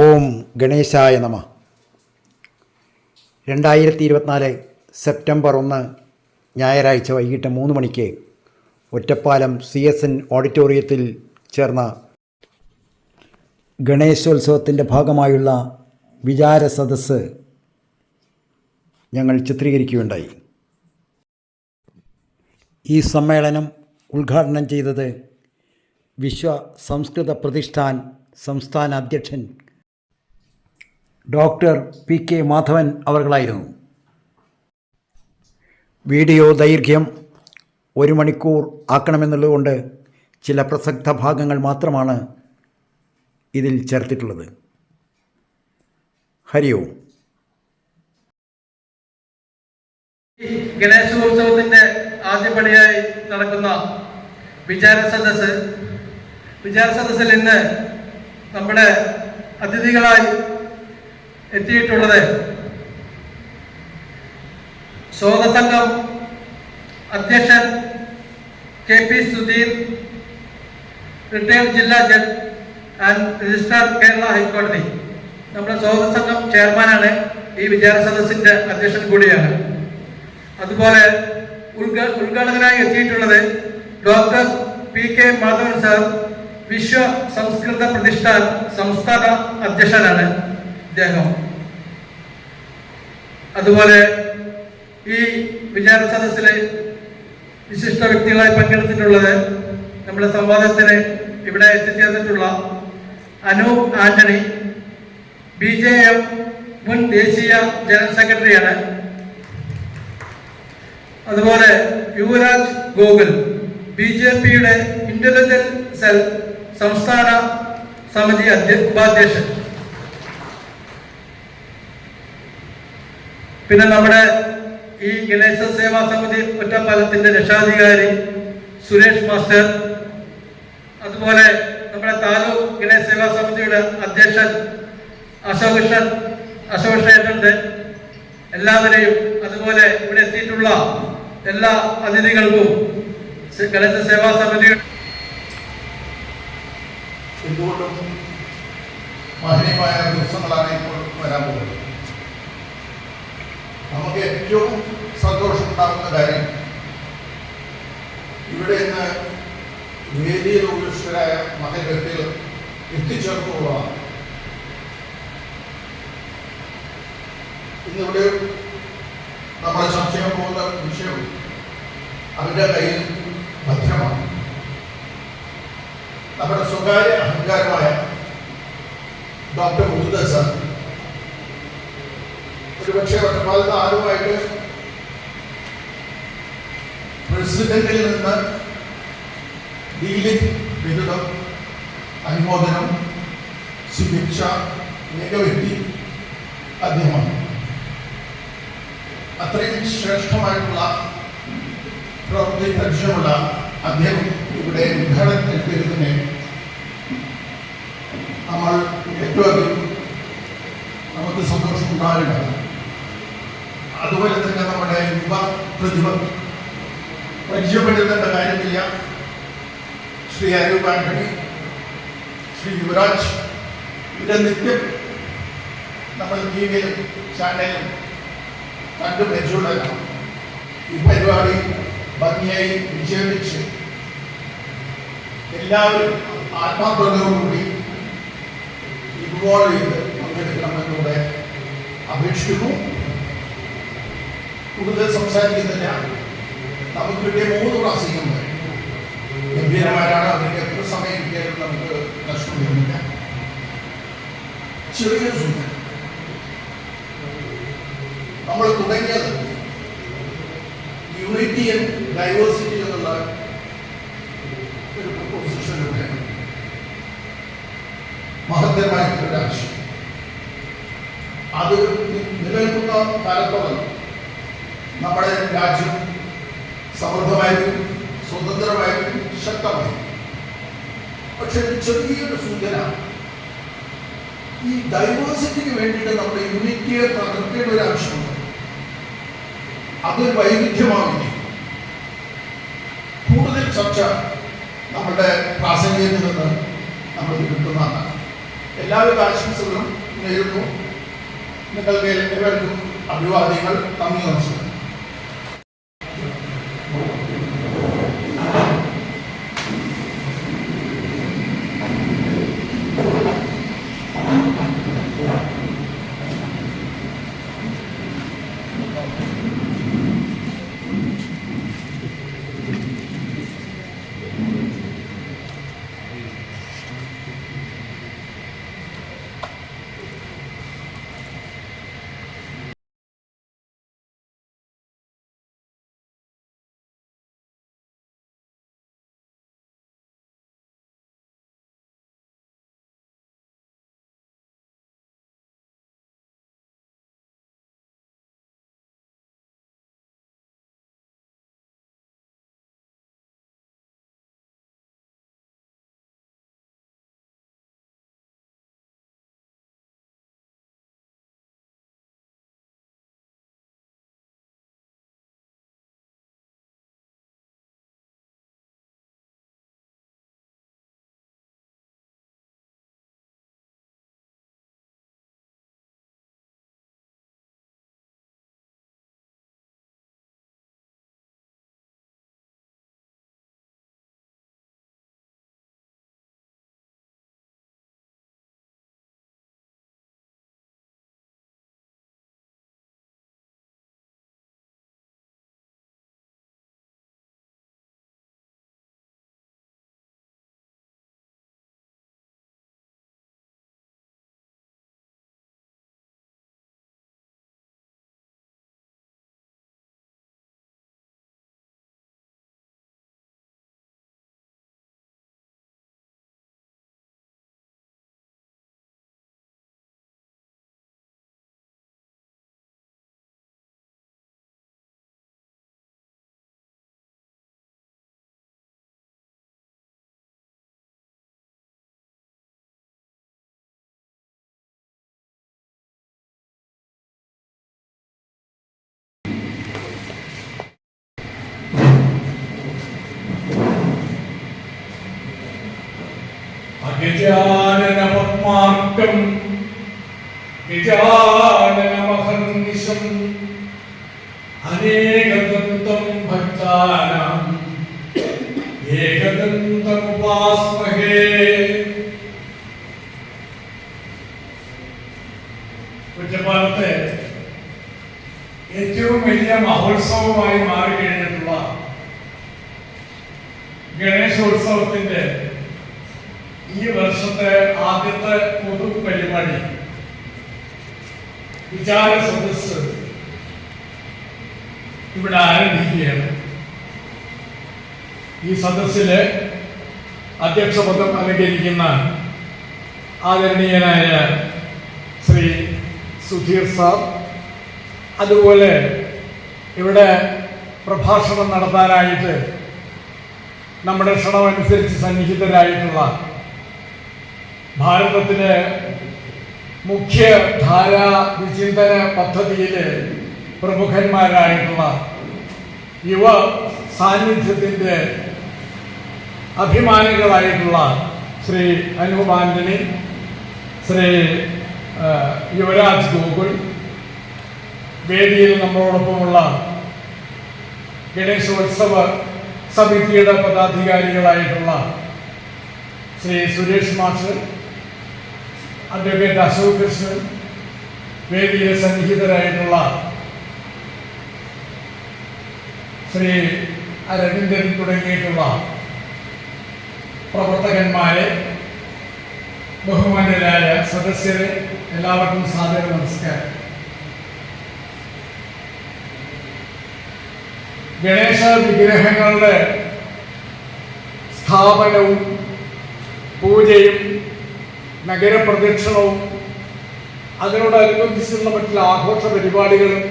ഓം ഗണേശായ നമ. 2024 സെപ്റ്റംബർ 1 ഞായറാഴ്ച വൈകിട്ട് 3 മണിക്ക് ഒറ്റപ്പാലം CSN ഓഡിറ്റോറിയത്തിൽ ചേർന്ന ഗണേശോത്സവത്തിൻ്റെ ഭാഗമായുള്ള വിചാര സദസ്സ് ഞങ്ങൾ ചിത്രീകരിക്കുകയുണ്ടായി. ഈ സമ്മേളനം ഉദ്ഘാടനം ചെയ്തത് വിശ്വ സംസ്കൃത പ്രതിഷ്ഠാൻ സംസ്ഥാന അധ്യക്ഷൻ ഡോക്ടർ PK മാധവൻ അവർകളായിരുന്നു. വീഡിയോ ദൈർഘ്യം 1 മണിക്കൂർ ആക്കണമെന്നുള്ളതുകൊണ്ട് ചില പ്രസക്ത ഭാഗങ്ങൾ മാത്രമാണ് ഇതിൽ ചേർത്തിട്ടുള്ളത്. ഹരി ഓം. ഗണേശോത്സവത്തിന്റെ ആദ്യപടിയായി നടക്കുന്ന വിചാര സദസ്സിൽ ഇന്ന് നമ്മുടെ അതിഥികളായി എത്തിയിട്ടുള്ളത് സ്വാഗതസംഘം അധ്യക്ഷൻ KP സുധീർ, റിട്ടയർഡ് ജില്ലാ ജഡ്ജ് ആൻഡ് രജിസ്ട്രാർ കേരള ഹൈക്കോടതി. നമ്മുടെ സ്വാഗതസംഘം ചെയർമാനാണ്, ഈ വിചാര സദസ്സിന്റെ അധ്യക്ഷൻ കൂടിയാണ്. അതുപോലെ ഉദ്ഘാടകനായി എത്തിയിട്ടുള്ളത് ഡോക്ടർ PK മാധവൻ സാർ, വിശ്വ സംസ്കൃത പ്രതിഷ്ഠാൻ സംസ്ഥാന അധ്യക്ഷനാണ് ഇദ്ദേഹം. അതുപോലെ ഈ വിചാര സദസ്സിലെ വിശിഷ്ട വ്യക്തികളായി പങ്കെടുത്തിട്ടുള്ളത് നമ്മുടെ സംവാദത്തിന് ഇവിടെ എത്തിച്ചേർന്നിട്ടുള്ള അനൂപ് ആന്റണി, BJM മുൻ ദേശീയ ജനറൽ സെക്രട്ടറിയാണ്. അതുപോലെ യുവരാജ് ഗോകുൽ, BJPയുടെ ഇന്റലിജൻസ് സെൽ സംസ്ഥാന സമിതി ഉപാധ്യക്ഷൻ. പിന്നെ നമ്മുടെ ഈ ഗണേശ സേവാ സമിതി ഒറ്റപ്പാലത്തിന്റെ രക്ഷാധികാരി സുരേഷ് മാസ്റ്റർ. അതുപോലെ നമ്മുടെ താലൂക്ക് ഗണേശ സേവാ സമിതിയുടെ അധ്യക്ഷൻ അശോകേട്ടനുണ്ട്. എല്ലാവരെയും, അതുപോലെ ഇവിടെ എത്തിയിട്ടുള്ള എല്ലാ അതിഥികൾക്കും ഗണേശ സേവാ സമിതിയുടെ എന്തുകൊണ്ടും മഹനീയമായ ദിവസങ്ങളാണ് ഇപ്പോൾ വരാൻ പോകുന്നത്. നമുക്ക് ഏറ്റവും സന്തോഷമുണ്ടാകുന്ന കാര്യം ഇവിടെ നിന്ന് വേദിയിൽ ഉപവിഷ്ടരായ മഹൽ വ്യക്തികൾ എത്തിച്ചേർന്നുള്ളതാണ്. ഇന്നിവിടെ നമ്മൾ ചർച്ച ചെയ്യാൻ പോകുന്ന വിഷയം അവരുടെ കയ്യിൽ ഭദ്രമാണ്. നമ്മുടെ സ്വകാര്യ അഹങ്കാരമായ ഡോക്ടർ മുകുന്ദൻ സാർ ഒരുപക്ഷെ ഒറ്റപ്പാലത്ത് ആരുമായിട്ട് പ്രസിഡന്റിൽ നിന്ന് ഡീലിംഗ് ബിരുദം, അനുമോദനം, ശുഭേച്ഛ ഏക വ്യക്തി അദ്ദേഹമാണ്. അത്രയും ശ്രേഷ്ഠമായിട്ടുള്ള പ്രവൃത്തി പരിചയമുള്ള അദ്ദേഹം ഇവിടെ ഉദ്ഘാടനത്തിന് നമ്മൾ ഏറ്റവും അധികം നമുക്ക് സന്തോഷമുണ്ടാകുന്നുണ്ട്. അതുപോലെ തന്നെ നമ്മുടെ യുവ പ്രതിഭ പരിചയപ്പെടുത്തേണ്ട കാര്യമില്ല. ശ്രീ അനൂപ് ആന്റണി, ശ്രീ യുവരാജ്, ഇവിടെ നിത്യം നമ്മൾ ടിവിയിലും ചാനലിലും കണ്ടു പരിചയമുള്ളതാണ്. ഈ പരിപാടി ഭംഗിയായി വിജയിപ്പിച്ച് എല്ലാവരും ആത്മാർത്ഥതയോടുകൂടി ഇൻവോൾവ് ചെയ്ത് പങ്കെടുക്കണമെന്നൂടെ അപേക്ഷിക്കുന്നു. കൂടുതൽ സംസാരിക്കുന്നില്ല. നമുക്ക് കിട്ടിയ 3 പ്രാസംഗികന്മാർ ഗംഭീരമാരാണ്. അവർക്ക് എത്ര സമയം കിട്ടിയാലും നമുക്ക് നഷ്ടം വരുന്നില്ല. ചെറിയൊരു സൂചന, നമ്മൾ തുടങ്ങിയത് യൂണിറ്റി ആൻഡ് ഡൈവേഴ്സിറ്റി എന്നുള്ള ഒരു പ്രൊപ്പോസിഷനിലൂടെ മഹത്തരമായിട്ടുള്ള ആശയം. അത് നിലനിൽക്കുന്ന കാലത്തോളം നമ്മുടെ രാജ്യം സമൃദ്ധമായിരിക്കും, സ്വതന്ത്രമായിരിക്കും, ശക്തമായിരിക്കും. പക്ഷെ ചെറിയൊരു സൂചന, ഈ ഡൈവേഴ്സിറ്റിക്ക് വേണ്ടിയിട്ട് നമ്മുടെ യൂണിറ്റിയെ തകർക്കേണ്ട ഒരു ആവശ്യമുണ്ട്. അതൊരു വൈവിധ്യമാവില്ല. കൂടുതൽ ചർച്ച നമ്മുടെ പ്രാസംഗികത്തിൽ നിന്ന് നമ്മൾ കിട്ടുന്നതാണ്. എല്ലാ എല്ലാവിധ ആശംസകളും നേരുന്നു. നിങ്ങൾക്ക് എല്ലാവർക്കും അഭിവാദ്യങ്ങൾ. നന്ദി, നമസ്കാരം. ഗജാനനപത്മാർക്കം ഗജാനനമഹർനിശം അനേകദന്തം ഭക്താനാം ഏകദന്തമുപാസ്മഹേ. കുറ്റപ്പാലത്തെ ഏറ്റവും വലിയ മഹോത്സവമായി മാറിക്കഴിഞ്ഞിട്ടുള്ള ഗണേശോത്സവത്തിന്റെ ഈ വർഷത്തെ ആദ്യത്തെ പൊതു പരിപാടി വിചാര സദസ്സ് ഇവിടെ ആരംഭിക്കുകയാണ്. ഈ സദസ്സില് അധ്യക്ഷപദം അലങ്കരിക്കുന്ന ആദരണീയനായ ശ്രീ സുധീർ സാർ, അതുപോലെ ഇവിടെ പ്രഭാഷണം നടത്താനായിട്ട് നമ്മുടെ ക്ഷണമനുസരിച്ച് സന്നിഹിതരായിട്ടുള്ള ഭാരതത്തിലെ മുഖ്യധാരാ വിചിന്തന പദ്ധതിയിലെ പ്രമുഖന്മാരായിട്ടുള്ള യുവ സാന്നിധ്യത്തിൻ്റെ അഭിമാനികളായിട്ടുള്ള ശ്രീ അനൂപ് ആന്റണി, ശ്രീ യുവരാജ് ഗോകുൽ, വേദിയിൽ നമ്മളോടൊപ്പമുള്ള ഗണേശോത്സവ സമിതിയുടെ പദാധികാരികളായിട്ടുള്ള ശ്രീ സുരേഷ് മാസ്റ്റർ, അഡ്വക്കേറ്റ് അശോക് കൃഷ്ണൻ, വേദിയിൽ സന്നിഹിതരായിട്ടുള്ള ശ്രീ രവീന്ദ്രൻ തുടങ്ങിയിട്ടുള്ള പ്രവർത്തകന്മാരെ, ബഹുമാന്യരായ സദസ്യരെ, എല്ലാവർക്കും സാദര നമസ്കാരം. ഗണേശ വിഗ്രഹങ്ങളുടെ സ്ഥാപനവും പൂജയും നഗരപ്രദക്ഷിണവും അതിനോടനുബന്ധിച്ചുള്ള മറ്റുള്ള ആഘോഷ പരിപാടികളും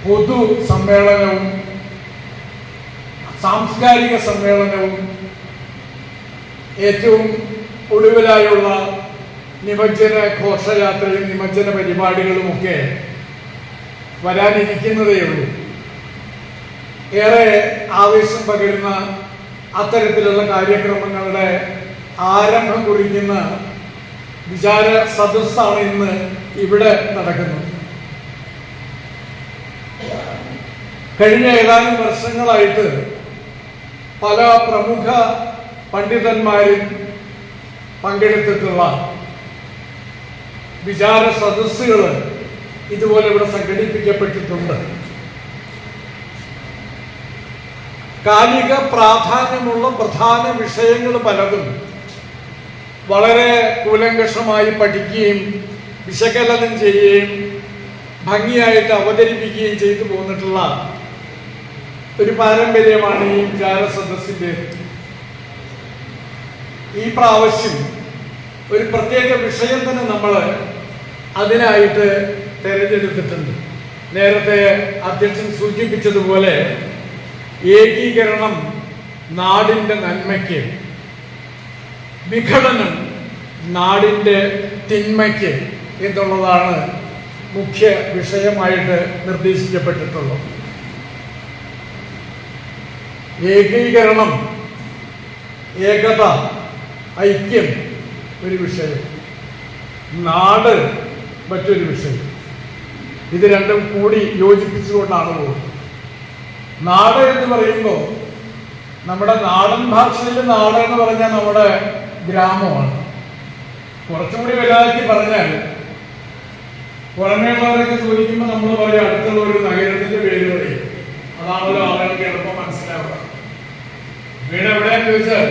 പൊതു സമ്മേളനവും സാംസ്കാരിക സമ്മേളനവും ഏറ്റവും ഒടുവിലായുള്ള നിമജ്ജന ഘോഷയാത്രയും നിമജ്ജന പരിപാടികളുമൊക്കെ വരാനിരിക്കുന്നതേയുള്ളൂ. ഏറെ ആവേശം പകരുന്ന അത്തരത്തിലുള്ള കാര്യക്രമങ്ങളുടെ ആരംഭം കുറിക്കുന്ന വിചാര സദസ്സാണ് ഇന്ന് ഇവിടെ നടക്കുന്നത്. കഴിഞ്ഞ ഏതാനും വർഷങ്ങളായിട്ട് പല പ്രമുഖ പണ്ഡിതന്മാരും പങ്കെടുത്തിട്ടുള്ള വിചാര സദസ്സുകൾ ഇതുപോലെ ഇവിടെ സംഘടിപ്പിക്കപ്പെട്ടിട്ടുണ്ട്. കാലിക പ്രാധാന്യമുള്ള പ്രധാന വിഷയങ്ങൾ പലതും വളരെ കൂലങ്കഷമായി പഠിക്കുകയും വിശകലനം ചെയ്യുകയും ഭംഗിയായിട്ട് അവതരിപ്പിക്കുകയും ചെയ്തു പോന്നിട്ടുള്ള ഒരു പാരമ്പര്യമാണ് ഈ വിചാര സദസ്സിൻ്റെ. ഈ പ്രാവശ്യം ഒരു പ്രത്യേക വിഷയം തന്നെ നമ്മൾ അതിനായിട്ട് തിരഞ്ഞെടുത്തിട്ടുണ്ട്. നേരത്തെ അധ്യക്ഷൻ സൂചിപ്പിച്ചതുപോലെ ഏകീകരണം നാടിൻ്റെ നന്മയ്ക്ക്, വിഘടനം നാടിൻ്റെ തിന്മയ്ക്ക് എന്നുള്ളതാണ് മുഖ്യ വിഷയമായിട്ട് നിർദ്ദേശിക്കപ്പെട്ടിട്ടുള്ളത്. ഏകീകരണം, ഏകത, ഐക്യം ഒരു വിഷയം, നാട് മറ്റൊരു വിഷയം. ഇത് രണ്ടും കൂടി യോജിപ്പിച്ചുകൊണ്ടാണ് പോകുന്നത്. നാട് എന്ന് പറയുമ്പോൾ നമ്മുടെ നാടൻ ഭാഷയിൽ നാട് എന്ന് പറഞ്ഞാൽ നമ്മുടെ ഗ്രാമമാണ്. കുറച്ചുകൂടി വലുതാക്കി പറഞ്ഞാൽ പുറമേയുള്ളവരൊക്കെ ചോദിക്കുമ്പോൾ നമ്മൾ പറയും അടുത്തുള്ള ഒരു നഗരത്തിന്റെ പേര് പറയും. അതാണല്ലോ ആളുകൾക്ക് എളുപ്പം മനസ്സിലാവുക. വീട് എവിടെയാന്ന് ചോദിച്ചാൽ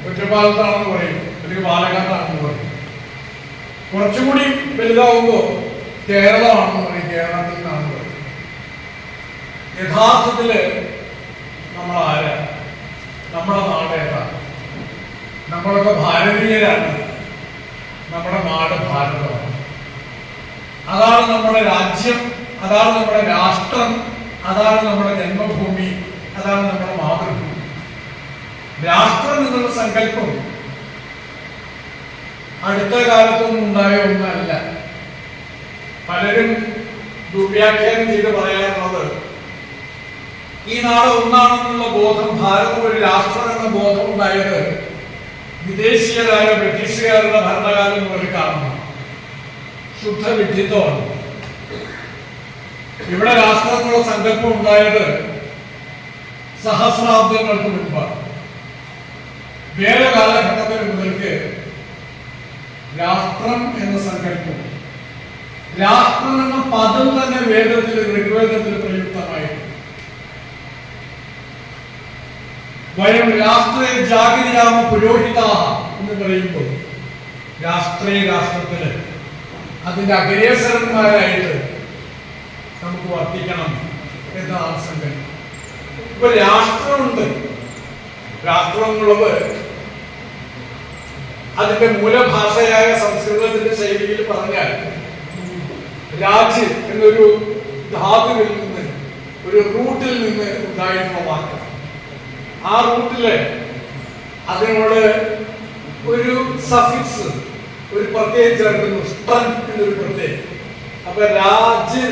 ഒറ്റപ്പാലത്താണെന്ന് പറയും, അല്ലെങ്കിൽ പാലക്കാട്ടാണെന്ന് പറയും. കുറച്ചുകൂടി വലുതാവുമ്പോൾ കേരളമാണെന്ന് പറയും, കേരളത്തിൽ നിന്നാണെന്ന് പറയും. യഥാർത്ഥത്തില് നമ്മൾ ആരാ? നമ്മുടെ നാട് ഏതാ? നമ്മളൊക്കെ ഭാരതീയരാണ്. നമ്മുടെ നാട് ഭാരതമാണ്. അതാണ് നമ്മുടെ രാജ്യം, അതാണ് നമ്മുടെ രാഷ്ട്രം, അതാണ് നമ്മുടെ ജന്മഭൂമി, അതാണ് നമ്മുടെ മാതൃഭൂമി. രാഷ്ട്രം എന്നുള്ള സങ്കല്പം അടുത്ത കാലത്തൊന്നും ഉണ്ടായ ഒന്നല്ല. പലരും ദുർവ്യാഖ്യാനം ചെയ്ത് പറയാറുള്ളത് ഈ നാട് ഒന്നാണെന്നുള്ള ബോധം, ഭാരതം ഒരു രാഷ്ട്രം എന്ന ബോധം ഉണ്ടായത് വിദേശീയരായ ബ്രിട്ടീഷുകാരുടെ ഭരണകാലം മുതൽ കാണുന്നു. ശുദ്ധ വിഡ്ഢിത്തമാണ്. ഇവിടെ രാഷ്ട്രം എന്നുള്ള സങ്കല്പം ഉണ്ടായത് സഹസ്രാബ്ദങ്ങൾക്ക് മുൻപാണ്. വേറെ കാലഘട്ടത്തിന് മുതൽക്ക് രാഷ്ട്രം എന്ന സങ്കല്പം, രാഷ്ട്രം എന്ന പദം തന്നെ വേദത്തിൽ, ഋഗ്വേദത്തിൽ പ്രയുക്തമായിട്ട് വയം രാഷ്ട്രീയ ജാഗരിയാമ പുരോഹിത എന്ന് പറയുമ്പോൾ രാഷ്ട്രത്തില് അതിന്റെ അഗ്രേസരന്മാരായിട്ട് നമുക്ക് വർത്തിക്കണം എന്നാണ് സങ്കല്പം. ഇപ്പൊ രാഷ്ട്രമുണ്ട്. രാഷ്ട്രം എന്നുള്ളത് അതിന്റെ മൂലഭാഷയായ സംസ്കൃതത്തിന്റെ ശൈലിയിൽ പറഞ്ഞാൽ രാജ് എന്നൊരു ധാതുവിൽ നിന്ന്, ഒരു റൂട്ടിൽ നിന്ന് ഉണ്ടായിട്ടുള്ള വാക്ക്. ആ റൂട്ടില് അതിനോട് ഒരു സഫിക്സ്, ഒരു പ്രത്യയം ചേർക്കുന്നു, സ്ട്രൻ എന്നൊരു പ്രത്യയം. അപ്പൊ രാജ്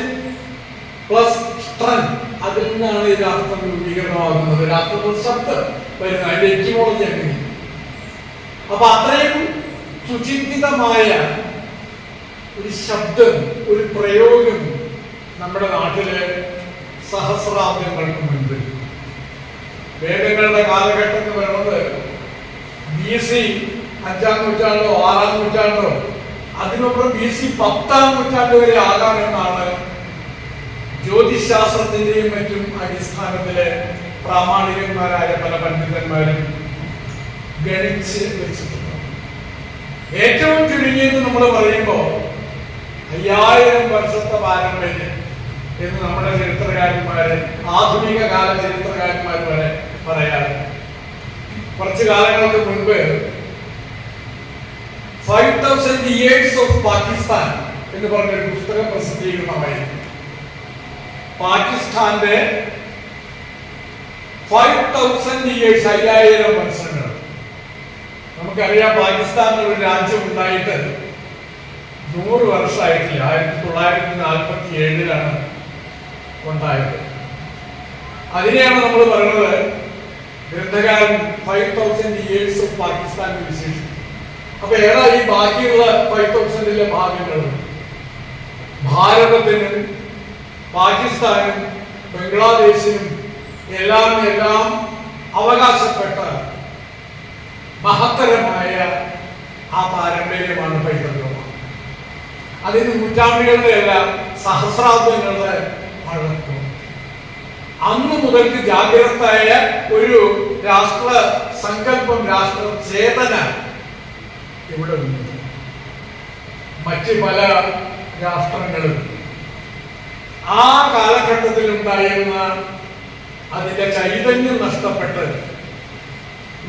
പ്ലസ് സ്ട്രൻ, അതിൽ നിന്നാണ് ഈ രാഷ്ട്രം രൂപീകരണമാകുന്നത്. രാഷ്ട്രം ശബ്ദം വരുന്നത്, അതിന്റെ എറ്റിമോളജി അങ്ങനെ. അപ്പൊ അത്രയും സുചിന്തിതമായ ഒരു ശബ്ദം, ഒരു പ്രയോഗം നമ്മുടെ നാട്ടില് സഹസ്രാബ്ദങ്ങൾക്ക് മുൻപ്. വേദങ്ങളുടെ കാലഘട്ടം എന്ന് പറയുന്നത് BC 5-ാം നൂറ്റാണ്ടോ 6-ാം നൂറ്റാണ്ടോ, അതിനൊപ്പം BC 10-ാം നൂറ്റാണ്ട് വരെ ആകാമെന്നാണ് ജ്യോതിശാസ്ത്രത്തിന്റെയും മറ്റും അടിസ്ഥാനത്തില് പ്രാമാണികന്മാരായ പല പണ്ഡിതന്മാരും ഗണിച്ച് വെച്ചിട്ടുണ്ട്. ഏറ്റവും ചുരുങ്ങിയത് നമ്മൾ പറയുമ്പോൾ 5000 വർഷത്തെ പാരമ്പര്യം എന്ന് നമ്മുടെ ചരിത്രകാരന്മാര്, ആധുനിക കാല ചരിത്രകാരന്മാർ വരെ പറയാറ്. കുറച്ചു കാലങ്ങൾക്ക് മുൻപ് 5000 years of പാകിസ്ഥാൻ എന്ന് പറഞ്ഞൊരു പുസ്തകം പ്രസിദ്ധീകരണമായിരുന്നു. പാകിസ്ഥാന്റെ 5000 years, 5000 വർഷങ്ങൾ. നമുക്കറിയാം പാകിസ്ഥാൻ ഒരു രാജ്യം ഉണ്ടായിട്ട് 100 വർഷമായിട്ടില്ല. 1947-ലാണ് ഉണ്ടായത്. അതിനെയാണ് നമ്മൾ പറയുന്നത് ഗ്രന്ഥകാരൻ 5000 years of പാകിസ്ഥാൻ വിശേഷിക്കും. അപ്പൊ ഏതാ ഈ ബാക്കിയുള്ള 5,000-ലെ ഭാഗങ്ങൾ? ഭാരതത്തിനും പാകിസ്ഥാനും ബംഗ്ലാദേശിനും എല്ലാം അവകാശപ്പെട്ട മഹത്തരമായ ആ പാരമ്പര്യമാണ് പൈതൃകമാണ്. അതിന് നൂറ്റാണ്ടുകളുടെ അല്ല, സഹസ്രാബ്ദങ്ങളുടെ പഴക്കം. അന്ന് മുതൽക്ക് ജാഗ്രതായ ഒരു രാഷ്ട്ര സങ്കല്പം, രാഷ്ട്ര ചേതന ഇവിടെ ഉണ്ട്. മറ്റ് പല രാഷ്ട്രങ്ങളും ആ കാലഘട്ടത്തിൽ ഉണ്ടായിരുന്ന അതിന്റെ ചൈതന്യം നഷ്ടപ്പെട്ട്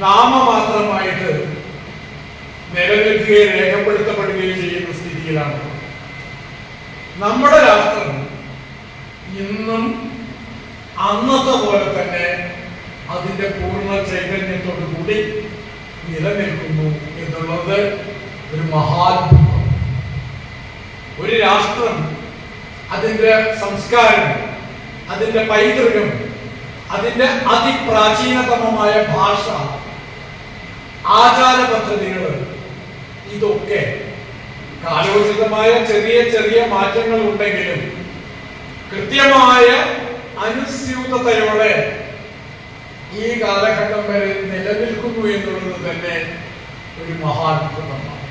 നാമമാത്രമായിട്ട് നിലനിൽക്കുകയും രേഖപ്പെടുത്തപ്പെടുകയും ചെയ്യുന്ന സ്ഥിതിയിലാണ്. നമ്മുടെ രാഷ്ട്രം ഇന്നും അന്നത്തെ പോലെ തന്നെ അതിന്റെ പൂർണ്ണ ചൈതന്യത്തോടു കൂടി നിലനിൽക്കുന്നു എന്നുള്ളത് ഒരു മഹാത്ഭുതം. ഒരു രാഷ്ട്രം അതിന്റെ സംസ്കാരം, അതിന്റെ പൈതൃകം, അതിന്റെ അതിപ്രാചീനതമമായ ഭാഷ, ആചാര പദ്ധതികൾ, ഇതൊക്കെ കാലോചിതമായ ചെറിയ ചെറിയ മാറ്റങ്ങൾ ഉണ്ടെങ്കിലും കൃത്യമായ അനുസ്യൂതതയോടെ ഈ കാലഘട്ടം വരെ നിലനിൽക്കുന്നു എന്നുള്ളത് തന്നെ ഒരു മഹാത്ഭുതമാണ്.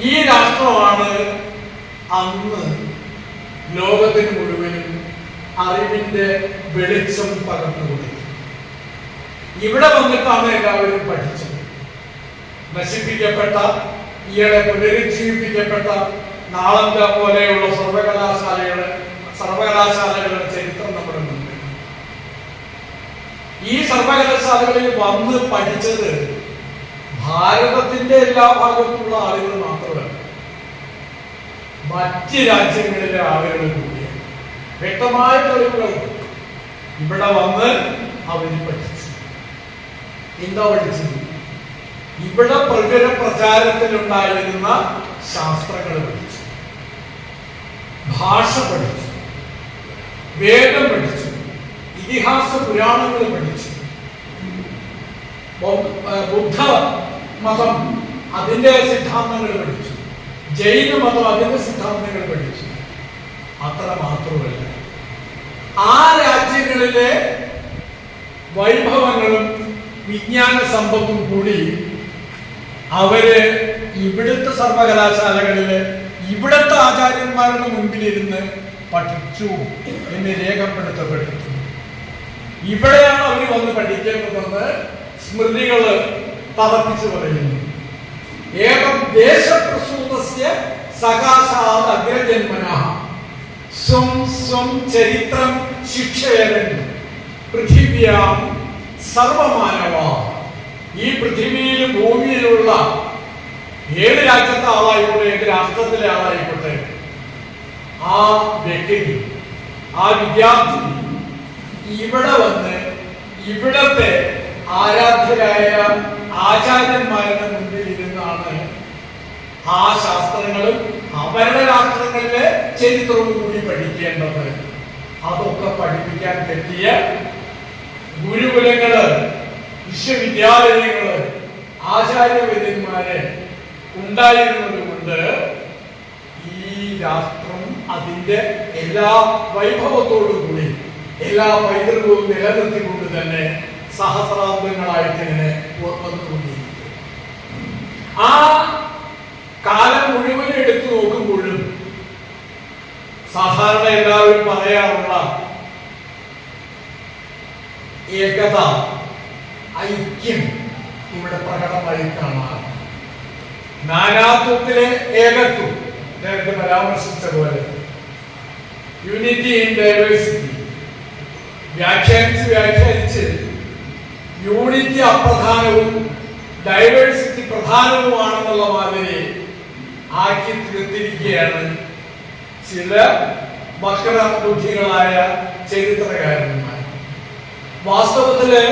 ഈ രാഷ്ട്രമാണ് അന്ന് ലോകത്തിന് മുഴുവനും അറിവിന്റെ വെളിച്ചം പകർന്നു കൊടുത്തത്. ഇവിടെ വന്നിട്ടാണ് എല്ലാവരും പഠിച്ചത്. നശിപ്പിക്കപ്പെട്ട, ഈയിടെ പുനരുജ്ജീവിപ്പിക്കപ്പെട്ട നാളന്ത പോലെയുള്ള സർവകലാശാലകളുടെ ചരിത്രം നമ്മുടെ മുന്നിൽ. ഈ സർവകലാശാലകളിൽ വന്ന് പഠിച്ചത് ഭാരതത്തിന്റെ എല്ലാ ഭാഗത്തുള്ള ആളുകൾ മാത്രമല്ല, മറ്റ് രാജ്യങ്ങളിലെ ആളുകൾ കൂടിയാണ്. വ്യക്തമായ തെളിവുകൾ ഇവിടെ വന്ന് അവർ പഠിച്ചു. എന്താ പഠിച്ചത്? ഇവിടെ പ്രചാരത്തിലുണ്ടായിരുന്ന ശാസ്ത്രങ്ങൾ പഠിച്ചു, ഭാഷ പഠിച്ചു, വേദം പഠിച്ചു, ഇതിഹാസ പുരാണങ്ങൾ പഠിച്ചു, ബുദ്ധ മതം അതിന്റെ സിദ്ധാന്തങ്ങൾ പഠിച്ചു, ജൈന മതം അതിന്റെ സിദ്ധാന്തങ്ങൾ പഠിച്ചു. അത്ര മാത്രമല്ല, ആ രാജ്യങ്ങളിലെ വൈഭവങ്ങളും വിജ്ഞാന സമ്പത്തും കൂടി അവര് ഇവിടുത്തെ സർവകലാശാലകളില് ഇവിടുത്തെ ആചാര്യന്മാരുടെ മുൻപിലിരുന്ന് പഠിച്ചു എന്ന് രേഖപ്പെടുത്തപ്പെട്ടിട്ടുണ്ട്. ഇവിടെയാണ് അവർ വന്ന് പഠിക്കേണ്ടതെന്ന് സ്മൃതികള് തറപ്പിച്ചു പറയുന്നു. ഏകം ദേശപ്രസൂതസ്യ സകാശാത് അഗ്രജന്മനഃ സ്വം സ്വം ചരിത്രം ശിക്ഷയതൻ പൃഥിവ്യാം സർവമാനവ. ഈ പൃഥിവിയിലും ഭൂമിയിലുള്ള ഏത് രാജ്യത്തെ ആളായിക്കോട്ടെ, ഏത് രാഷ്ട്രത്തിലെ ആളായിക്കോട്ടെ, ആ വ്യക്തി, ആ വിദ്യാർത്ഥി ഇവിടെ വന്ന് ഇവിടത്തെ ആരാധ്യരായ ആചാര്യന്മാരുടെ മുന്നിൽ ഇരുന്നാണ് ആ ശാസ്ത്രങ്ങളും അവരുടെ രാഷ്ട്രങ്ങളിലെ ചരിത്രവും കൂടി പഠിക്കേണ്ടത്. അതൊക്കെ പഠിപ്പിക്കാൻ പറ്റിയ ഗുരുകുലങ്ങള്, വിശ്വവിദ്യാലയങ്ങള്, ആചാര്യവര്യന്മാരെ ഉണ്ടായിരുന്നത് കൊണ്ട് ഈ രാഷ്ട്രം അതിന്റെ എല്ലാ വൈഭവത്തോടു കൂടി എല്ലാ പൈതൃകവും നിലനിർത്തിക്കൊണ്ട് തന്നെ സഹസ്രാബ്ദങ്ങളായിട്ട് ഇങ്ങനെ വന്നുകൊണ്ടിരിക്കും. ആ കാലം മുഴുവൻ എടുത്തു നോക്കുമ്പോഴും സാധാരണ എല്ലാവരും പറയാറുള്ള ഏകത, ഐക്യം ഇവിടെ പ്രകടമായി കാണാം. നാനാത്വത്തിലെ ഏകത്വം നേരത്തെ പരാമർശിച്ച പോലെ യൂണിറ്റി ഇൻ ഡൈവേഴ്സിറ്റി വ്യാഖ്യാനിച്ച് യൂണിറ്റി അപ്രധാനവും ഡൈവേഴ്സിറ്റി പ്രധാനവുമാണെന്നുള്ള മാതിരി ആക്കി തീർത്തിരിക്കുകയാണ് ചില വക്രബുദ്ധികളായ ചരിത്രകാരന്മാർ. വാസ്തവത്തില്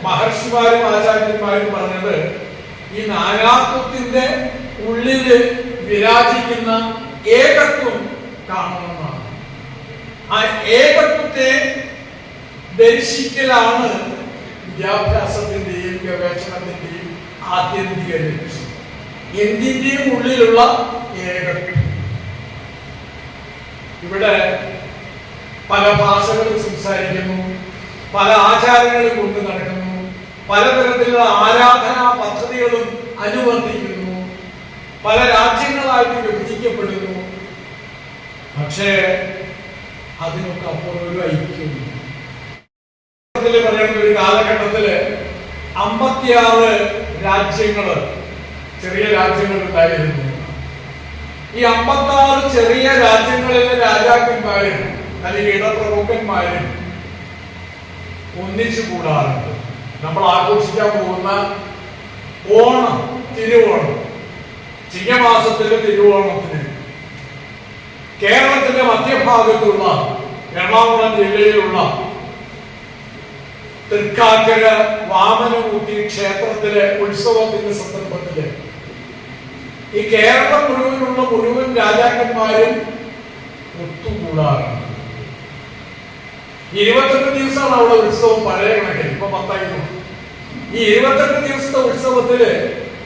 മഹർഷിമാരും ആചാര്യന്മാരും പറഞ്ഞത് ഈ നാനാത്വത്തിന്റെ ഉള്ളില് വിരാജിക്കുന്ന ഏകത്വം കാണണമെന്നാണ്. ആ ഏകത്വത്തെ ദർശിക്കലാണ് വിദ്യാഭ്യാസത്തിന്റെയും ഗവേഷണത്തിന്റെയും ആത്യന്തിക ലക്ഷ്യം. എന്തിന്റെയും ഉള്ളിലുള്ള ഏകത്വം. ഇവിടെ പല ഭാഷകളും സംസാരിക്കുന്നു, പല ആചാരങ്ങളും കൊണ്ട് നടക്കുന്നു, പലതരത്തിലുള്ള ആരാധനാ പദ്ധതികളും അനുവർത്തിക്കുന്നു, പല രാജ്യങ്ങളായിട്ട് വിഭജിക്കപ്പെടുന്നു. പക്ഷേ അതിനൊക്കെ അപ്പുറം ഒരു ഐക്യം. പറയുന്ന ഒരു കാലഘട്ടത്തില് 56 രാജ്യങ്ങള്, ചെറിയ രാജ്യങ്ങൾ ഉണ്ടായിരുന്നു. ഈ 56 ചെറിയ രാജ്യങ്ങളിലെ രാജാക്കന്മാരും അല്ലെങ്കിൽ ഇടപ്രമുഖന്മാരും ഒന്നിച്ചു കൂടാറുണ്ട്. നമ്മൾ ആഘോഷിക്കാൻ പോകുന്ന ഓണം, തിരുവോണം, ചിങ്ങമാസത്തിലെ തിരുവോണത്തിന് കേരളത്തിന്റെ മധ്യഭാഗത്തുള്ള എറണാകുളം ജില്ലയിലുള്ള തൃക്കാക്കര വാമനമൂർത്തി ക്ഷേത്രത്തിലെ ഉത്സവത്തിന്റെ സന്ദർഭത്തില് ഈ കേരളം മുഴുവനുള്ള മുഴുവൻ രാജാക്കന്മാരും ഒത്തുകൂടാറുണ്ട്. 28 ദിവസമാണ് അവിടെ ഉത്സവം. പഴയ കണക്കിൽ ഇപ്പൊ 10 ഈ 28 ദിവസത്തെ ഉത്സവത്തില്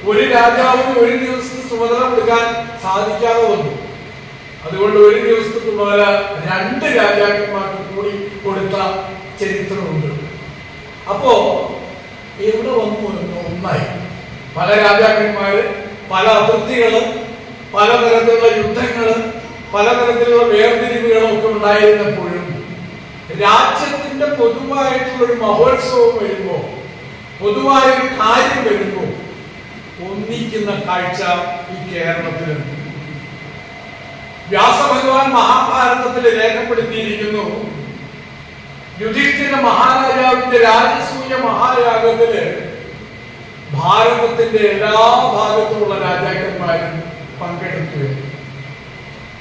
ഒരു രാജാവിന് ഒരു ദിവസത്തെ ചുമതല കൊടുക്കാൻ സാധിക്കാതെ വന്നു. അതുകൊണ്ട് ഒരു ദിവസത്തെ ചുമതല 2 രാജാക്കന്മാർക്ക് കൂടി കൊടുത്ത ചരിത്രമുണ്ട്. അപ്പോ ഇവിടെ വന്നു ഒന്നായി പല രാജാക്കന്മാര്, പല അതിർത്തികള്, പലതരത്തിലുള്ള യുദ്ധങ്ങള്, പലതരത്തിലുള്ള വേർതിരിവുകളും ഒക്കെ ഉണ്ടായിരുന്നപ്പോഴും രാജ്യത്തിന്റെ പൊതുവായിട്ടുള്ള ഒരു മഹോത്സവം വരുമ്പോ, പൊതുവായൊരു കാര്യം വരുമ്പോ ഒന്നിക്കുന്ന കാഴ്ച ഈ കേരളത്തിലുണ്ട്. വ്യാസഭഗവാൻ മഹാഭാരതത്തിൽ രേഖപ്പെടുത്തിയിരിക്കുന്നു, യുധിഷ്ഠിര മഹാരാജാവിന്റെ രാജസൂയ മഹായാഗത്തില് ഭാരതത്തിന്റെ എല്ലാ ഭാഗത്തുമുള്ള രാജാക്കന്മാരും പങ്കെടുത്തു.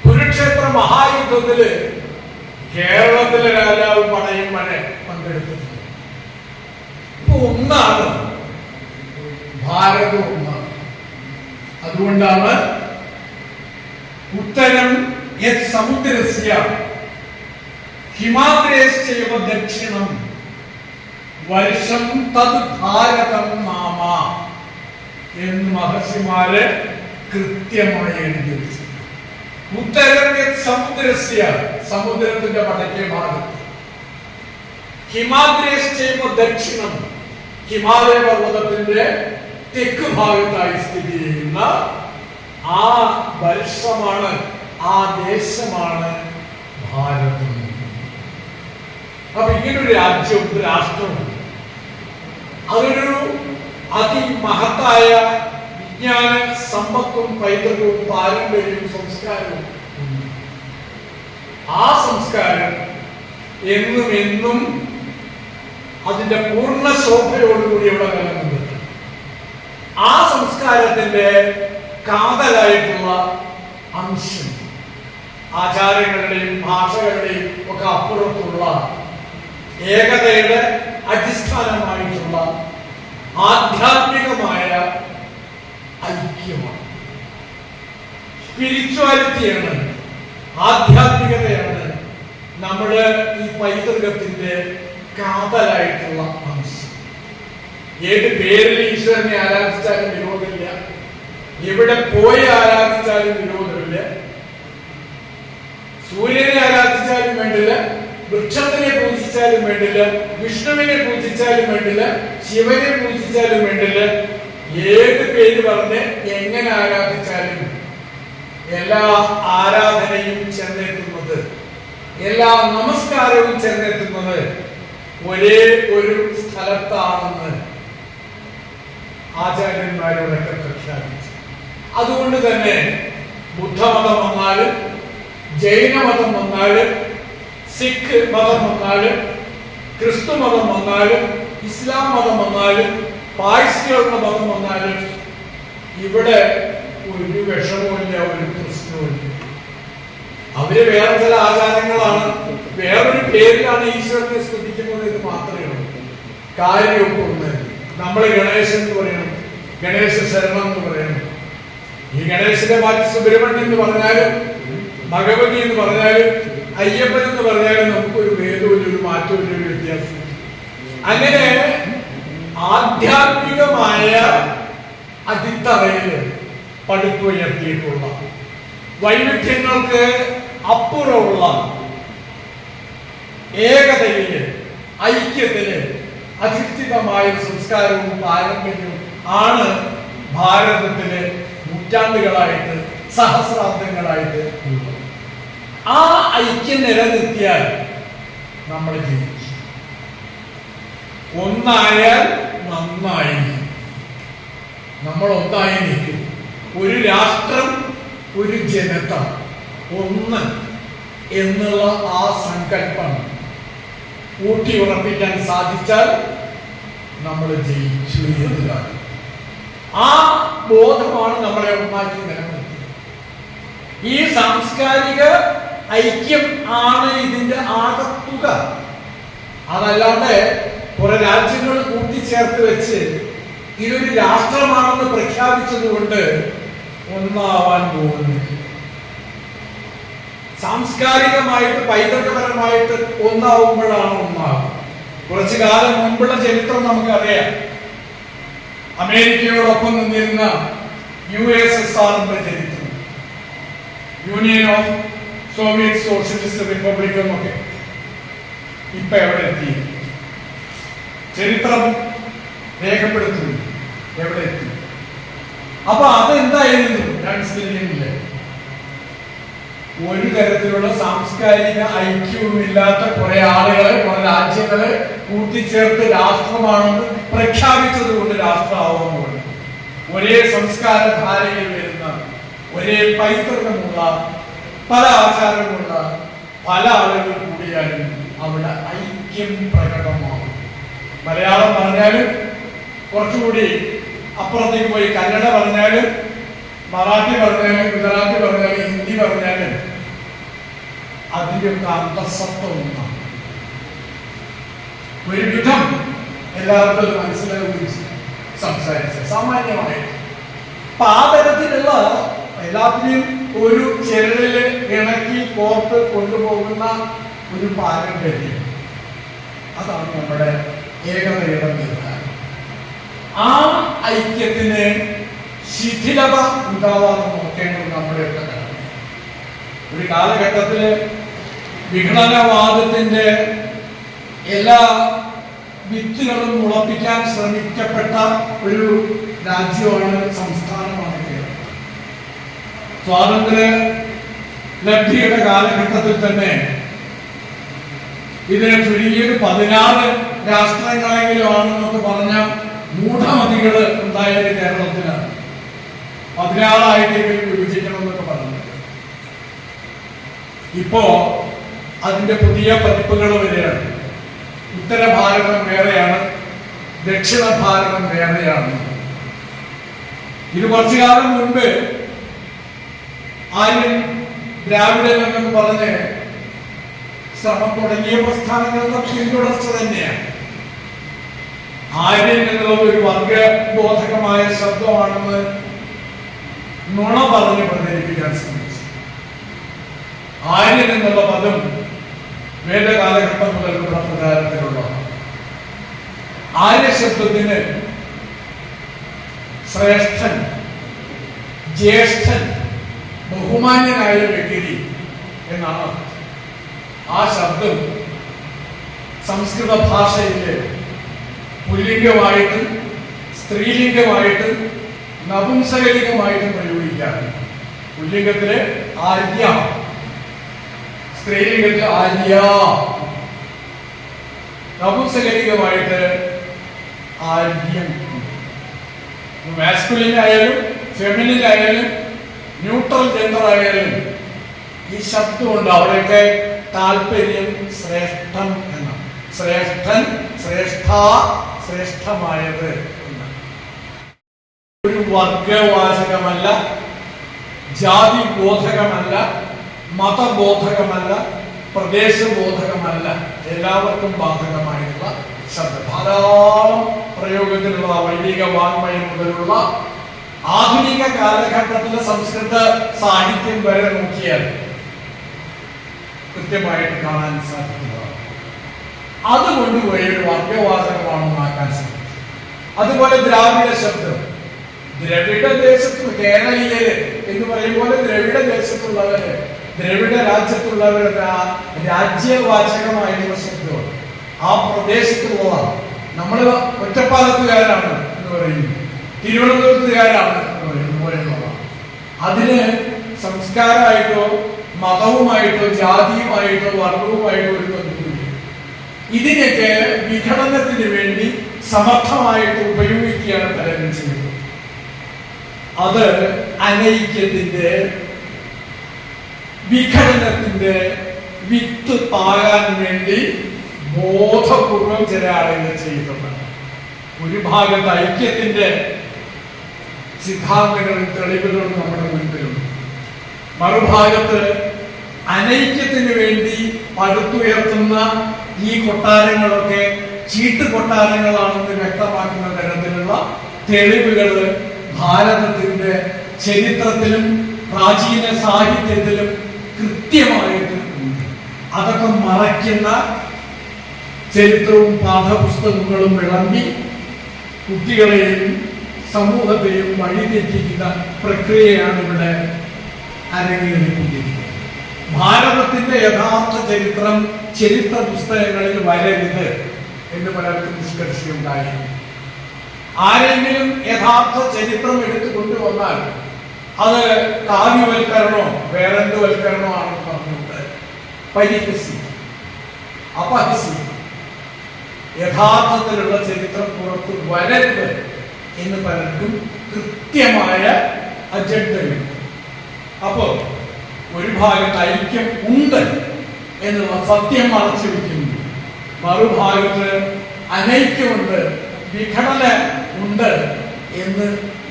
കുരുക്ഷേത്ര മഹായുദ്ധത്തില് കേരളത്തിലെ രാജാവ് പടയും മനെ പങ്കെടുത്തിട്ടുണ്ട്. ഇപ്പൊ ഒന്നാണ് ഭാരതം, ഒന്നാണ്. അതുകൊണ്ടാണ് ഉത്തരം യത് സമുദ്രസ്യ ഹിമാദ്രേശ്ചൈവ ദക്ഷിണം വർഷം തത് ഭാരതം നാമ എന്ന് മഹർഷിമാര് കൃത്യമായി എഴുതി വെച്ചു. ഉത്തരം യത് സമുദ്രസ്യ, സമുദ്രത്തിന്റെ വടക്കേ ഭാഗത്ത്, ഹിമാദ്രേശ്ചൈവ ദക്ഷിണം, ഹിമാലയ പർവ്വതത്തിന്റെ തെക്ക് ഭാഗത്തായി സ്ഥിതി ചെയ്യുന്ന ആ വർഷമാണ്, ആ ദേശമാണ് ഭാരതം. അപ്പൊ ഇങ്ങനൊരു രാജ്യവും രാഷ്ട്രവും അതൊരു അതിമഹത്തായ വിജ്ഞാന സമ്പത്തും പൈതൃകവും പാരമ്പര്യവും സംസ്കാരവും. ആ സംസ്കാരം എന്നും എന്നും അതിന്റെ പൂർണ്ണ ശോഭയോടുകൂടി ഇവിടെ നിലനിന്നിട്ടുണ്ട്. ആ സംസ്കാരത്തിന്റെ കാതലായിട്ടുള്ള അംശം, ആചാരങ്ങളുടെയും ഭാഷകളുടെയും ഒക്കെ അപ്പുറത്തുള്ള ഏകതയുടെ അടിസ്ഥാനമായിട്ടുള്ള ആധ്യാത്മികമായ ഐക്യമാണ്. സ്പിരിച്വാലിറ്റിയാണ്, ആധ്യാത്മികതയാണ് നമ്മുടെ ഈ പൈതൃകത്തിന്റെ കാതലായിട്ടുള്ള അംശം. ഏത് പേരിൽ ഈശ്വരനെ ആരാധിച്ചാലും വിരോധമില്ല, എവിടെ പോയി ആരാധിച്ചാലും വിരോധമില്ല. സൂര്യനെ ആരാധിച്ചാലും വേണ്ടില്ല, വൃക്ഷത്തിനെ പൂജിച്ചാലും വേണ്ടില്ല, വിഷ്ണുവിനെ പൂജിച്ചാലും വേണ്ടില്ല, ശിവനെ പൂജിച്ചാലും വേണ്ടില്ല. ഏത് പേര് പറഞ്ഞ് എങ്ങനെ ആരാധിച്ചാലും എല്ലാ ആരാധനയും ചെന്നെത്തുന്നത്, എല്ലാ നമസ്കാരവും ചെന്നെത്തുന്നത് ഒരേ ഒരു സ്ഥലത്താണെന്ന് ആചാര്യന്മാരോടൊക്കെ പ്രഖ്യാപിച്ചു. അതുകൊണ്ട് തന്നെ ബുദ്ധമതം വന്നാലും, ജൈനമതം വന്നാലും, സിഖ് മതം വന്നാലും, ക്രിസ്തു മതം വന്നാലും, ഇസ്ലാം മതം വന്നാലും, പാഴ്സികളുടെ മതം വന്നാലും ഇവിടെ ഒരു വിഷമവുമില്ല, ഒരു പ്രശ്നവുമില്ല. അവര് വേറെ ചില ആചാരങ്ങളാണ്, വേറൊരു പേരിലാണ് ഈശ്വരനെ സ്തുതിക്കുന്നത് എന്ന് മാത്രമേ ഉള്ളൂ. കാര്യമൊക്കെ ഒന്ന്. നമ്മൾ ഗണേശൻ എന്ന് പറയണം, ഗണേശ ശരണം എന്ന് പറയണം. ഈ ഗണേശന്റെ മാറ്റി സുബ്രഹ്മണ്യം എന്ന് പറഞ്ഞാലും, ഭഗവതി എന്ന് പറഞ്ഞാലും, അയ്യപ്പൻ എന്ന് പറഞ്ഞാലും നമുക്കൊരു ഭേദവും ഒരു മാറ്റവും ഒരു വ്യത്യാസം. അങ്ങനെ ആധ്യാത്മികമായ അടിത്തറയില് പടുത്തുയർത്തിയിട്ടുള്ള വൈവിധ്യങ്ങൾക്ക് അപ്പുറമുള്ള ഏകതയില് ഐക്യത്തില് അധിഷ്ഠിതമായ സംസ്കാരവും പാരമ്പര്യവും ആണ് ഭാരതത്തില് നൂറ്റാണ്ടുകളായിട്ട് സഹസ്രാബ്ദങ്ങളായിട്ട് ഉള്ളത്. ആ ഐക്യം നിലനിർത്തിയാൽ നമ്മൾ ജയിച്ചു. ഒന്നായാൽ നന്നായി, നമ്മൾ ഒന്നായി നിൽക്കും. ഒരു രാഷ്ട്രം, ഒരു ജനത, ഒന്ന് എന്നുള്ള ആ സങ്കല്പം ഊട്ടി ഉറപ്പിക്കാൻ സാധിച്ചാൽ നമ്മൾ ജയിച്ചു എന്നതാണ്. ആ ബോധമാണ് നമ്മളെ ഒന്നാക്കി നിലനിർത്തിയത്. ഈ സാംസ്കാരിക ഐക്യം ആണ് ഇതിന്റെ ആകത്തുക. അതല്ലാതെ കുറെ രാജ്യങ്ങൾ കൂട്ടിച്ചേർത്ത് വെച്ച് ഇതൊരു രാഷ്ട്രമാണെന്ന് പ്രഖ്യാപിച്ചത് കൊണ്ട് ഒന്നാവാൻ പോകുന്നില്ല. സാംസ്കാരികമായിട്ട് പൈതൃകപരമായിട്ട് ഒന്നാവുമ്പോഴാണ് ഒന്നാകും. കുറച്ചു കാലം മുൻപുള്ള ചരിത്രം നമുക്കറിയാം. അമേരിക്കയോടൊപ്പം നിന്നിരുന്ന USSR ചരിത്രം, union of Soviet socialist republic എന്നൊക്കെ ഇപ്പൊ എവിടെ എത്തി? ചരിത്രം രേഖപ്പെടുത്തുന്നു എവിടെ എത്തി. അപ്പൊ അതെന്തായിരുന്നു? ഒരു തരത്തിലുള്ള സാംസ്കാരിക ഐക്യവുമില്ലാത്ത കുറെ ആളുകളെ, കുറെ രാജ്യങ്ങളെ കൂട്ടിച്ചേർത്ത് രാഷ്ട്രമാണെന്ന് പ്രഖ്യാപിച്ചത് കൊണ്ട് രാഷ്ട്രമാവാൻ പോകുന്നു. ഒരേ സംസ്കാരധാരയിൽ വരുന്ന, ഒരേ പൈതൃകമുള്ള, പല ആചാരമുള്ള പല ആളുകൾ കൂടിയാലും അവിടെ ഐക്യം പ്രകടമാകും. മലയാളം പറഞ്ഞാലും കുറച്ചുകൂടി അപ്പുറത്തേക്ക് പോയി കന്നഡ പറഞ്ഞാലും മറാഠി പറഞ്ഞാലും ഗുജറാത്തി പറഞ്ഞാലും ഹിന്ദി പറഞ്ഞാലും അതിൻ്റെയൊക്കെ അന്തസത്ത ഒന്നാണ്. ഒരു വിധം എല്ലാവർക്കും മനസ്സിലാവുകയും സംസാരിച്ച സാമാന്യമായിട്ട്. അപ്പൊ ആ തരത്തിലുള്ള എല്ലാത്തിനെയും ഒരു ചെരലില് ഇണക്കി കോർത്ത് കൊണ്ടുപോകുന്ന ഒരു പാരമ്പര്യം, അതാണ് നമ്മുടെ ഏകതയുടെ നിർദ്ധാരണം. ആ ഐക്യത്തിന് ശിഥിലത ഉണ്ടാവാതെ നോക്കേണ്ടത് നമ്മുടെയൊക്കെ കടമ. ഒരു കാലഘട്ടത്തില് വിഘടനവാദത്തിന്റെ എല്ലാ വിത്തുകളും മുളപ്പിക്കാൻ ശ്രമിക്കപ്പെട്ട ഒരു രാജ്യമാണ്, സംസ്ഥാനമാണ് കേരളം. സ്വാതന്ത്ര്യ ലബ്ധിയുടെ കാലഘട്ടത്തിൽ തന്നെ ഇതിനെ ചുരുങ്ങിയത് 16 രാഷ്ട്രങ്ങളെങ്കിലും ആണെന്നൊക്കെ പറഞ്ഞ മൂഢമതികൾ ഉണ്ടായത് കേരളത്തിലാണ്. 16 ആയിട്ടെങ്കിലും വിഭജിക്കണമെന്നൊക്കെ പറഞ്ഞു. ഇപ്പോ അതിന്റെ പുതിയ പതിപ്പുകൾ വരികയാണ്. ഉത്തര ഭാരതം വേറെയാണ്, ദക്ഷിണ ഭാരതം വേറെയാണ്. ഇത് കുറച്ചു കാലം മുൻപ് ആര്യൻ ദ്രാവിഡൻ എന്നൊക്കെ പറഞ്ഞ് ശ്രമം തുടങ്ങിയ പ്രസ്ഥാനങ്ങളുടെ പിന്തുടർച്ച തന്നെയാണ്. ആര്യൻ എന്നുള്ളത് ഒരു വർഗബോധകമായ ശബ്ദമാണെന്ന് നുണ പറഞ്ഞ് പ്രചരിപ്പിക്കാൻ ശ്രമിച്ചു. ആര്യൻ എന്നുള്ള പദം വേദകാലഘട്ടം മുതലുള്ള പ്രചാരത്തിലുള്ളതാണ്. ആര്യ ശബ്ദത്തിന് ശ്രേഷ്ഠൻ, ജ്യേഷ്ഠൻ, ബഹുമാന്യനായ വ്യക്തി എന്നാണ്. ആ ശബ്ദം സംസ്കൃത ഭാഷയില് പുല്ലിംഗമായിട്ടും സ്ത്രീലിംഗമായിട്ടും നപുംസകലിംഗമായിട്ടും പ്രയോഗിക്കാറുണ്ട്. പുല്ലിംഗത്തില് ആര്യ, സ്ത്രീലിംഗത്തിൽ ആര്യ, നപുംസകലിംഗമായിട്ട് ആര്യം. മാസ്കുലിൻ ആയാലും ഫെമിനിൻ ആയാലും ന്യൂട്രൽ ജെൻഡർ ആയാലും ഈ ശബ്ദമുണ്ട്. അവിടെയൊക്കെ താല്പര്യം ശ്രേഷ്ഠം എന്നാണ്. ശ്രേഷ്ഠൻ, ശ്രേഷ്ഠ, ശ്രേഷ്ഠമായത് എന്ന്. ഒരു വർഗവാചകമല്ല, ജാതി ബോധകമല്ല, മതബോധകമല്ല, പ്രദേശബോധകമല്ല, എല്ലാവർക്കും ബാധകമായിട്ടുള്ള ശബ്ദം. ധാരാളം പ്രയോഗത്തിലുള്ള വൈദിക വാങ്മയം മുതലുള്ള ആധുനിക കാലഘട്ടത്തിലെ സംസ്കൃത സാഹിത്യം വരെ നോക്കിയാൽ കൃത്യമായിട്ട് കാണാൻ സാധിക്കുന്നതാണ്. അതുകൊണ്ടുപോയി ഒരു വർഗവാചകമാണെന്നാക്കാൻ ശ്രമിച്ചു. അതുപോലെ ദ്രാവിഡ ശബ്ദം, ദ്രവിഡ ദേശത്ത് കേരളീയര് എന്ന് പറയുമ്പോൾ ദ്രവിഡ ദേശത്തുള്ളവര്, ദ്രവിഡ രാജ്യത്തുള്ളവരുടെ ആ രാജ്യവാചകമായിട്ടുള്ള ശബ്ദമാണ് ആ പ്രദേശത്തുള്ളതാണ്. നമ്മൾ ഒറ്റപ്പാലത്തുകാരാണ് എന്ന് പറയുന്നു, തിരുവനന്തപുരത്തുകാരാണ് എന്ന് പറയുന്നതാണ്. അതിന് സംസ്കാരമായിട്ടോ മതവുമായിട്ടോ ജാതിയുമായിട്ടോ വർഗവുമായിട്ടോ ഒരു ബന്ധമില്ല. ഇതിനൊക്കെ വിഘടനത്തിന് വേണ്ടി സമർത്ഥമായിട്ട് ഉപയോഗിക്കുകയാണ് പലരും ചെയ്യുന്നത്. അത് അനൈക്യത്തിന്റെ വിഘടനത്തിന്റെ വിത്ത് പാകാൻ വേണ്ടി ബോധപൂർവം ചില ആളുകൾ ചെയ്യുന്നുണ്ട്. ഒരു ഭാഗത്ത് ഐക്യത്തിന്റെ സിദ്ധാന്തങ്ങളും തെളിവുകളും നമ്മുടെ മുൻപിലുണ്ട്, മറുഭാഗത്ത് അനൈക്യത്തിന് വേണ്ടി പടുത്തുയർത്തുന്ന ഈ കൊട്ടാരങ്ങളൊക്കെ ചീട്ട് കൊട്ടാരങ്ങളാണെന്ന് വ്യക്തമാക്കുന്ന തരത്തിലുള്ള തെളിവുകൾ ഭാരതത്തിന്റെ ചരിത്രത്തിലും പ്രാചീന സാഹിത്യത്തിലും കൃത്യമായിട്ട് ഉണ്ട്. അതൊക്കെ മറയ്ക്കുന്ന ചരിത്രവും പാഠപുസ്തകങ്ങളും വിളമ്പി കുട്ടികളെയും സമൂഹത്തെയും വഴിതെറ്റിക്കുന്ന പ്രക്രിയയാണ് ഇവിടെ അരങ്ങേറിക്കൊണ്ടിരിക്കുന്നത്. ഭാരതത്തിന്റെ യഥാർത്ഥ ചരിത്രം ചരിത്ര പുസ്തകങ്ങളിൽ വരരുത് എന്ന് പലർക്കും നിഷ്കർഷയുണ്ടായി. ആരെങ്കിലും യഥാർത്ഥ ചരിത്രം എടുത്തു കൊണ്ടുവന്നാൽ അത് കാവ്യവൽക്കരണോ വേറെന്തുവൽക്കരണോ ആണെന്ന് പറഞ്ഞുകൊണ്ട് പരിഹസി, അപഹസി, യഥാർത്ഥത്തിലുള്ള ചരിത്രം പുറത്ത് വരരുത് എന്ന് പലർക്കും കൃത്യമായ അജണ്ടയുണ്ട്. അപ്പോ ഒരു ഭാഗത്ത് ഐക്യം ഉണ്ട് എന്നുള്ള സത്യം മറച്ചു വയ്ക്കുന്നു, മറുഭാഗത്ത് അനൈക്യമുണ്ട്, വിഘടന ഉണ്ട് എന്ന്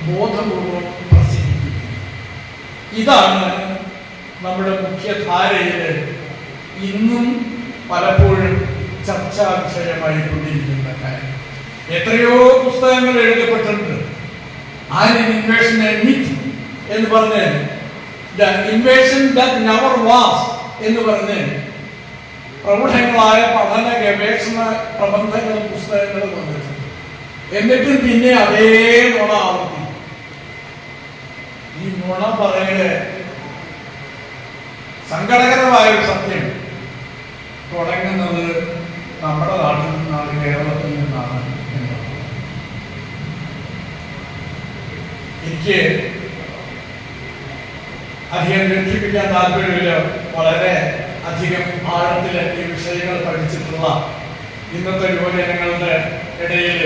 ബോധപൂർവം പ്രചരിപ്പിക്കുന്നു. ഇതാണ് നമ്മുടെ മുഖ്യധാരയിൽ ഇന്നും പലപ്പോഴും ചർച്ചാ വിഷയമായി കൊണ്ടിരിക്കുന്ന കാര്യം. എത്രയോ പുസ്തകങ്ങൾ എഴുതപ്പെട്ടിട്ടുണ്ട്. ഇൻവേഷൻ എന്ന് പറഞ്ഞ് the invasion that never was എന്ന് പറഞ്ഞ് പ്രമുഖങ്ങളായ പഠന ഗവേഷണ പ്രബന്ധങ്ങളും പുസ്തകങ്ങളും വന്നിട്ടുണ്ട്. എന്നിട്ടും പിന്നെ അതേ നുണ ആവർത്തി. ഈ നുണ പറയല് സങ്കടകരമായ ഒരു സത്യം തുടങ്ങുന്നത് നമ്മുടെ നാട്ടിൽ നിന്നാണ്, കേരളത്തിൽ നിന്നാണ് എന്നുള്ളത്. എനിക്ക് അധികം ദീർഘിപ്പിക്കാൻ താല്പര്യമില്ല. വളരെ അധികം ആഴത്തിൽ ഈ വിഷയങ്ങൾ പഠിച്ചിട്ടുള്ള ഇന്നത്തെ യുവജനങ്ങളുടെ ഇടയിൽ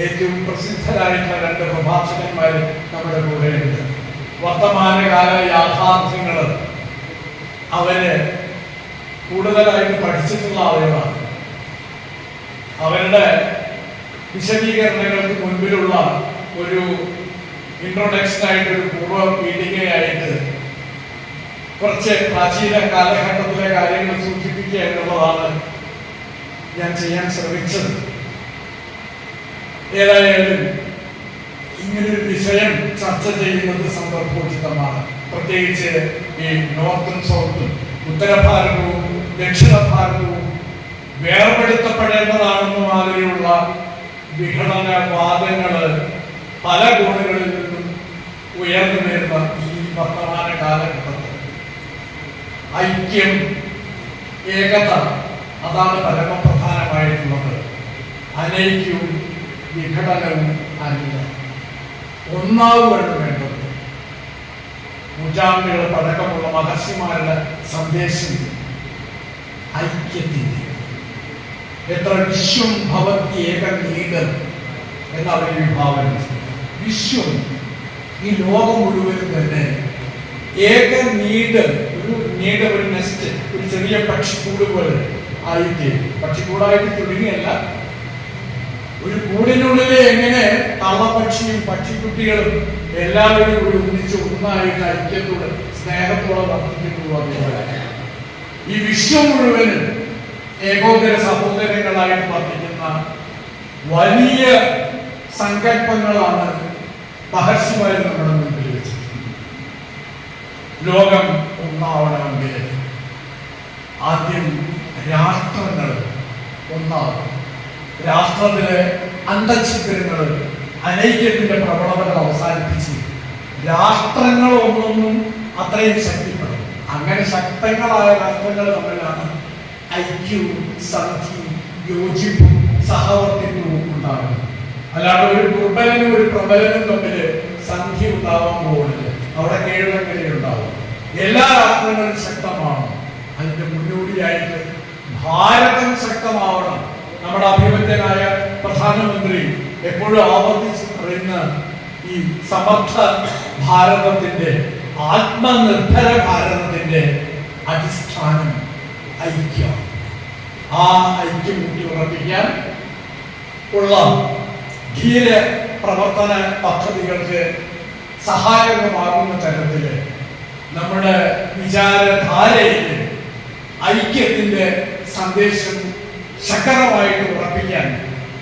ഏറ്റവും പ്രസിദ്ധരായിട്ടുള്ള രണ്ട് പ്രഭാഷകന്മാർ നമ്മുടെ കൂടെയുണ്ട്. വർത്തമാനകാല യാഥാർത്ഥ്യങ്ങൾ അവര് കൂടുതലായിട്ട് പഠിച്ചിട്ടുള്ള ആളുകളാണ്. അവരുടെ വിശദീകരണങ്ങൾക്ക് മുൻപിലുള്ള ഒരു ഇൻട്രൊഡക്ഷനായിട്ട് ഒരു പൂർവ്വ പീഠികയായിട്ട് കുറച്ച് പ്രാചീന കാലഘട്ടത്തിലെ കാര്യങ്ങൾ സൂചിപ്പിക്കുക എന്നുള്ളതാണ് ഞാൻ ചെയ്യാൻ ശ്രമിച്ചത്. ഏതായാലും ഇങ്ങനൊരു വിഷയം ചർച്ച ചെയ്യുന്നത് സന്ദർഭോചിതമാണ്. പ്രത്യേകിച്ച് ഈ നോർത്തും സൗത്തും ഉത്തരഭാരതവും ദക്ഷിണ ഭാരതവും വേർപെടുത്തപ്പെടേണ്ടതാണെന്ന മാതിരിയുള്ള വിഘടനവാദങ്ങൾ പല കോണുകളിൽ നിന്നും ഉയർന്നു വരുന്ന ഈ വർത്തമാന കാലഘട്ടത്തിൽ ഐക്യം, ഏകത അതാണ് പരമപ്രധാനമായിട്ടുള്ളത്. അനൈക്യവും വിഘടനവും അല്ല, ഒന്നാവുകയാണ് വേണ്ടത്. നൂറ്റാണ്ടുകൾ പഴക്കമുള്ള മഹർഷിമാരുടെ സന്ദേശം ഐക്യത്തിന്റെ. എത്ര വിശ്വം ഭവത്തി ഏക നീടം എന്നവർ വിഭാവന ചെയ്തു. വിശ്വം, ഈ ലോകം മുഴുവനും തന്നെ ഏക നീട്, ഒരു നെസ്റ്റ്, ഒരു ചെറിയ പക്ഷിക്കൂട് പോലെ ആയിട്ട്, പക്ഷിക്കൂടായിട്ട് തുടങ്ങിയല്ല, ഒരു കൂടിനുള്ളിൽ എങ്ങനെ തള്ളപ്പക്ഷിയും പക്ഷിക്കുട്ടികളും എല്ലാവരും കൂടി ഒന്നിച്ച് ഒന്നായിട്ട് ഐക്യത്തോടെ സ്നേഹത്തോടെ വർദ്ധിക്കുന്നു. അതുപോലെ ഈ വിശ്വം മുഴുവനും ഏകോദര സഹോദരങ്ങളായിട്ട് വർദ്ധിക്കുന്ന വലിയ സങ്കല്പങ്ങളാണ് മഹർഷിമാർ നമ്മുടെ മുമ്പിൽ വെച്ചിരിക്കുന്നത്. ലോകം ഒന്നാവണമെങ്കിൽ ആദ്യം രാഷ്ട്രങ്ങൾ ഒന്നാവും. രാഷ്ട്രത്തിലെ അന്തഛിദ്രങ്ങൾ അനൈക്യത്തിന്റെ പ്രവണതകൾ അവസാനിപ്പിച്ച് രാഷ്ട്രങ്ങളൊന്നും അത്രയും ശക്തിപ്പെടും. അങ്ങനെ ശക്തങ്ങളായ രാഷ്ട്രങ്ങൾ തമ്മിലാണ് ഐക്യവും സന്ധിയും യോജിപ്പും സഹവർത്തിത്വവും ഉണ്ടാകുന്നത്. അല്ലാണ്ട് ഒരു ദുർബലനും ഒരു പ്രബലനും തമ്മിൽ സന്ധി ഉണ്ടാവാൻ പോകുന്നത് അവിടെ കീഴടങ്ങലേ ഉണ്ടാവും. എല്ലാ രാഷ്ട്രങ്ങളും ശക്തമാണ്. അതിന്റെ മുന്നോടിയായിട്ട് ഭാരതം ശക്തമാവണം. നമ്മുടെ അഭിമന്യനായ പ്രധാനമന്ത്രി എപ്പോഴും ആവർത്തിച്ച് പറയുന്ന ഈ സമർത്ഥ ഭാരതത്തിന്റെ, ആത്മനിർഭര ഭാരതത്തിന്റെ അടിസ്ഥാനം ഐക്യം. ആ ഐക്യം ഊട്ടിയുറപ്പിക്കാൻ ഉള്ള ധീര പ്രവർത്തന പദ്ധതികൾക്ക് സഹായകമാകുന്ന തരത്തിൽ നമ്മുടെ വിചാരധാരയിൽ ഐക്യത്തിന്റെ സന്ദേശം ശക്തമായിട്ട് ഉറപ്പിക്കാൻ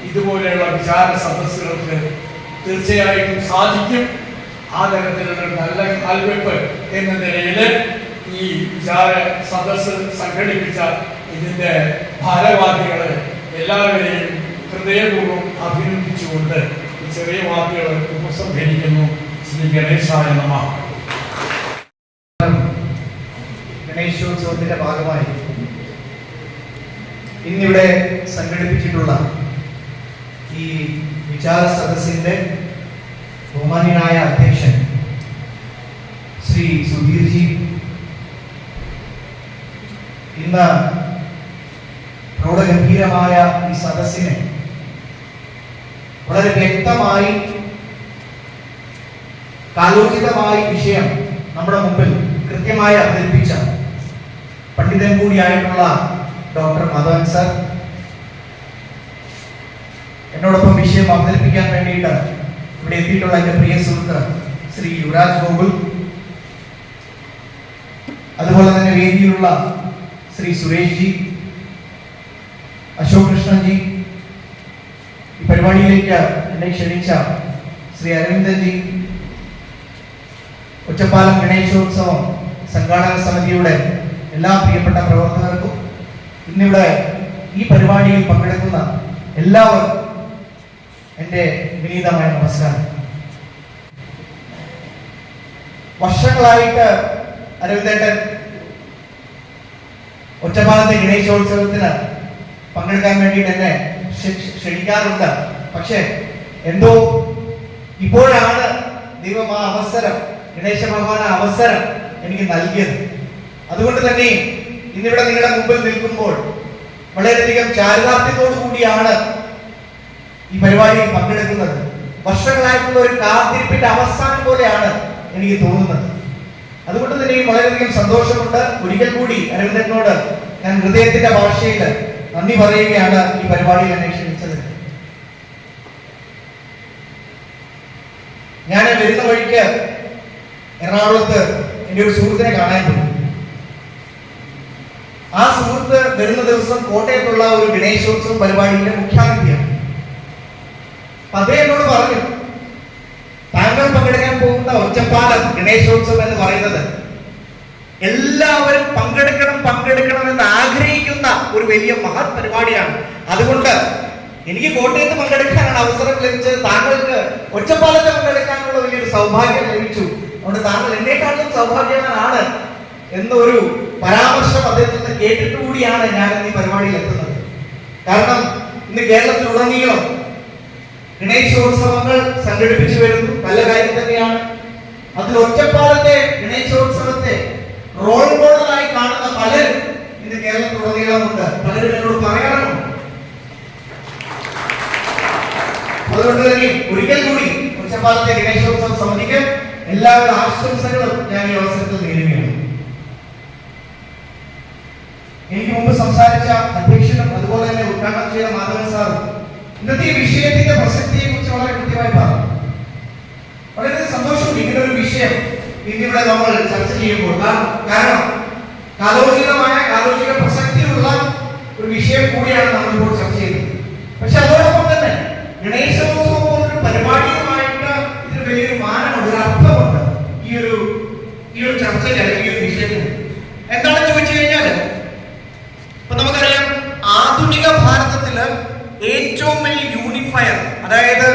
ഇതുപോലെയുള്ള വിചാര സദസ്സുകൾക്ക് തീർച്ചയായിട്ടും സാധിക്കും. ആ തരത്തിലുള്ള നല്ല കാൽവെപ്പ് എന്ന നിലയിൽ ഈ വിചാര സദസ്സ് സംഘടിപ്പിച്ച ഇതിന്റെ ഭാരവാഹികളെ എല്ലാവരെയും ഹൃദയപൂർവ്വം അഭിനന്ദിച്ചുകൊണ്ട് ഈ ചെറിയ വാക്കുകൾ ഉപസംഹരിക്കുന്നു. ശ്രീ ഗണേശായ നമഃ. ഗണേശോത്സവത്തിന്റെ ഭാഗമായി ഇന്നിവിടെ സംഘടിപ്പിച്ചിട്ടുള്ള ഈ വിചാര സദസ്സിന്റെ ബഹുമാന്യനായ അധ്യക്ഷൻ ശ്രീ സുധീർജി ഇന്ന് പ്രൗഢഗംഭീരമായ ഈ സദസ്സിനെ വളരെ വ്യക്തമായി കാലോചിതമായി വിഷയം നമ്മുടെ മുമ്പിൽ കൃത്യമായി അവതരിപ്പിച്ച പണ്ഡിതൻ കൂടിയായിട്ടുള്ള ഡോക്ടർ മാധവൻ സർ, എന്നോടൊപ്പം വിഷയം അവതരിപ്പിക്കാൻ വേണ്ടിയിട്ട് ഇവിടെ എത്തിയിട്ടുള്ള എന്റെ പ്രിയ സുഹൃത്ത് ശ്രീ യുവരാജ് ഗോകുൽ, അതുപോലെ തന്നെ വേദിയിലുള്ള ശ്രീ സുരേഷ് ജി, അശോക് കൃഷ്ണൻ ജി, ഈ പരിപാടിയിലേക്ക് എന്നെ ക്ഷണിച്ച ശ്രീ അരവിന്ദൻ ജി, ഒറ്റപ്പാലം ഗണേശോത്സവം സംഘാടക സമിതിയുടെ എല്ലാ പ്രിയപ്പെട്ട പ്രവർത്തകർക്കും ഇന്നിവിടെ ഈ പരിപാടിയിൽ പങ്കെടുക്കുന്ന എല്ലാവർക്കും എൻ്റെ വിനീതമായ നമസ്കാരം. വർഷങ്ങളായിട്ട് അരവിന്ദേട്ടൻ ഒറ്റപ്പാലത്തെ ഗണേശോത്സവത്തിന് പങ്കെടുക്കാൻ വേണ്ടിയിട്ട് എന്നെ ക്ഷണിക്കാറുണ്ട്. പക്ഷെ എന്തോ ഇപ്പോഴാണ് ദൈവം ആ അവസരം, ഗണേശ ഭഗവാൻ അവസരം എനിക്ക് നൽകിയത്. അതുകൊണ്ട് തന്നെ ഇന്നിവിടെ നിങ്ങളുടെ മുമ്പിൽ നിൽക്കുമ്പോൾ വളരെയധികം ചാരിതാർത്ഥ്യത്തോടു കൂടിയാണ് ഈ പരിപാടിയിൽ പങ്കെടുക്കുന്നത്. വർഷങ്ങളായിട്ടുള്ള ഒരു കാത്തിരിപ്പിന്റെ അവസാനം പോലെയാണ് എനിക്ക് തോന്നുന്നത്. അതുകൊണ്ട് തന്നെ വളരെയധികം സന്തോഷമുണ്ട്. ഒരിക്കൽ കൂടി അരവിന്ദനോട് ഞാൻ ഹൃദയത്തിന്റെ ഭാഷയിൽ നന്ദി പറയുകയാണ് ഈ പരിപാടിയിൽ എന്നെ ക്ഷണിച്ചത്. ഞാൻ വരുന്ന വഴിക്ക് എറണാകുളത്ത് എൻ്റെ ഒരു സുഹൃത്തിനെ കാണാൻ പോയി. ആ സുഹൃത്ത് വരുന്ന ദിവസം കോട്ടയത്തുള്ള ഒരു ഗണേശോത്സവം പരിപാടിയുടെ മുഖ്യാതിഥിയാണ്. അദ്ദേഹം എന്നോട് പറഞ്ഞു, താങ്കൾ പങ്കെടുക്കാൻ പോകുന്ന ഒറ്റപ്പാലം ഗണേശോത്സവം എന്ന് പറയുന്നത് എല്ലാവരും പങ്കെടുക്കണം എന്ന് ആഗ്രഹിക്കുന്ന ഒരു വലിയ മഹത് പരിപാടിയാണ്. അതുകൊണ്ട് എനിക്ക് കോട്ടയത്ത് പങ്കെടുക്കാനാണ് അവസരം ലഭിച്ചത്, താങ്കൾക്ക് ഒറ്റപ്പാലത്ത് പങ്കെടുക്കാനുള്ള വലിയൊരു സൗഭാഗ്യം ലഭിച്ചു. അതുകൊണ്ട് താങ്കൾ എന്നെക്കാളും സൗഭാഗ്യവാനാണ് എന്നൊരു പരാമർശം അദ്ദേഹത്തിന് കേട്ടിട്ട് കൂടിയാണ് ഞാൻ ഈ പരിപാടിയിൽ എത്തുന്നത്. കാരണം ഇന്ന് കേരളത്തിലുടനീളം ഗണേശോത്സവങ്ങൾ സംഘടിപ്പിച്ചു വരുന്നു, നല്ല കാര്യം തന്നെയാണ്. അതിൽ ഒറ്റപ്പാലത്തെ ഗണേശോത്സവത്തെ റോൾ മോഡലായി കാണുന്ന പലരും ഇന്ന് കേരളത്തിലുടനീളമുണ്ട്. പലരും എന്നോട് പറയാറുണ്ട്. അതുകൊണ്ട് തന്നെ ഒരിക്കൽ കൂടി ഒറ്റപ്പാലത്തെ ഗണേശോത്സവ സമിതിക്ക് എല്ലാവരുടെ ആശംസകളും ഞാൻ ഈ അവസരത്തിൽ നേരുകയാണ്. എനിക്ക് മുമ്പ് സംസാരിച്ച അധ്യക്ഷനും അതുപോലെ തന്നെ ഉദ്ഘാടനം ചെയ്ത മാധവൻ സാറും ഇന്നത്തെ ഈ വിഷയത്തിന്റെ പ്രസക്തിയെ കുറിച്ച് വളരെ കൃത്യമായി പറഞ്ഞു. വളരെ സന്തോഷം ഇങ്ങനെ ഒരു വിഷയം ഇന്നിവിടെ നമ്മൾ ചർച്ച ചെയ്യുമ്പോൾ. കാരണം കാലോചിക പ്രസക്തിയുള്ള ഒരു വിഷയം കൂടിയാണ് നമ്മളിപ്പോൾ ചർച്ച ചെയ്യുന്നത്. പക്ഷെ അതോടൊപ്പം തന്നെ ഗണേശോത്സവം പോലൊരു പരിപാടിയുമായിട്ട് ഇതിന് വലിയൊരു മാനമുണ്ട്, ഒരു അർത്ഥമുണ്ട് ഈ ഒരു ചർച്ചയ്ക്ക് അല്ലെങ്കിൽ ഈ ഒരു വിഷയത്തിന്. എന്താണെന്ന് ചോദിച്ചു കഴിഞ്ഞാൽ, ഇപ്പൊ നമുക്കറിയാം ആധുനിക ഭാരതത്തില് ഏറ്റവും വലിയ യൂണിഫയർ, അതായത്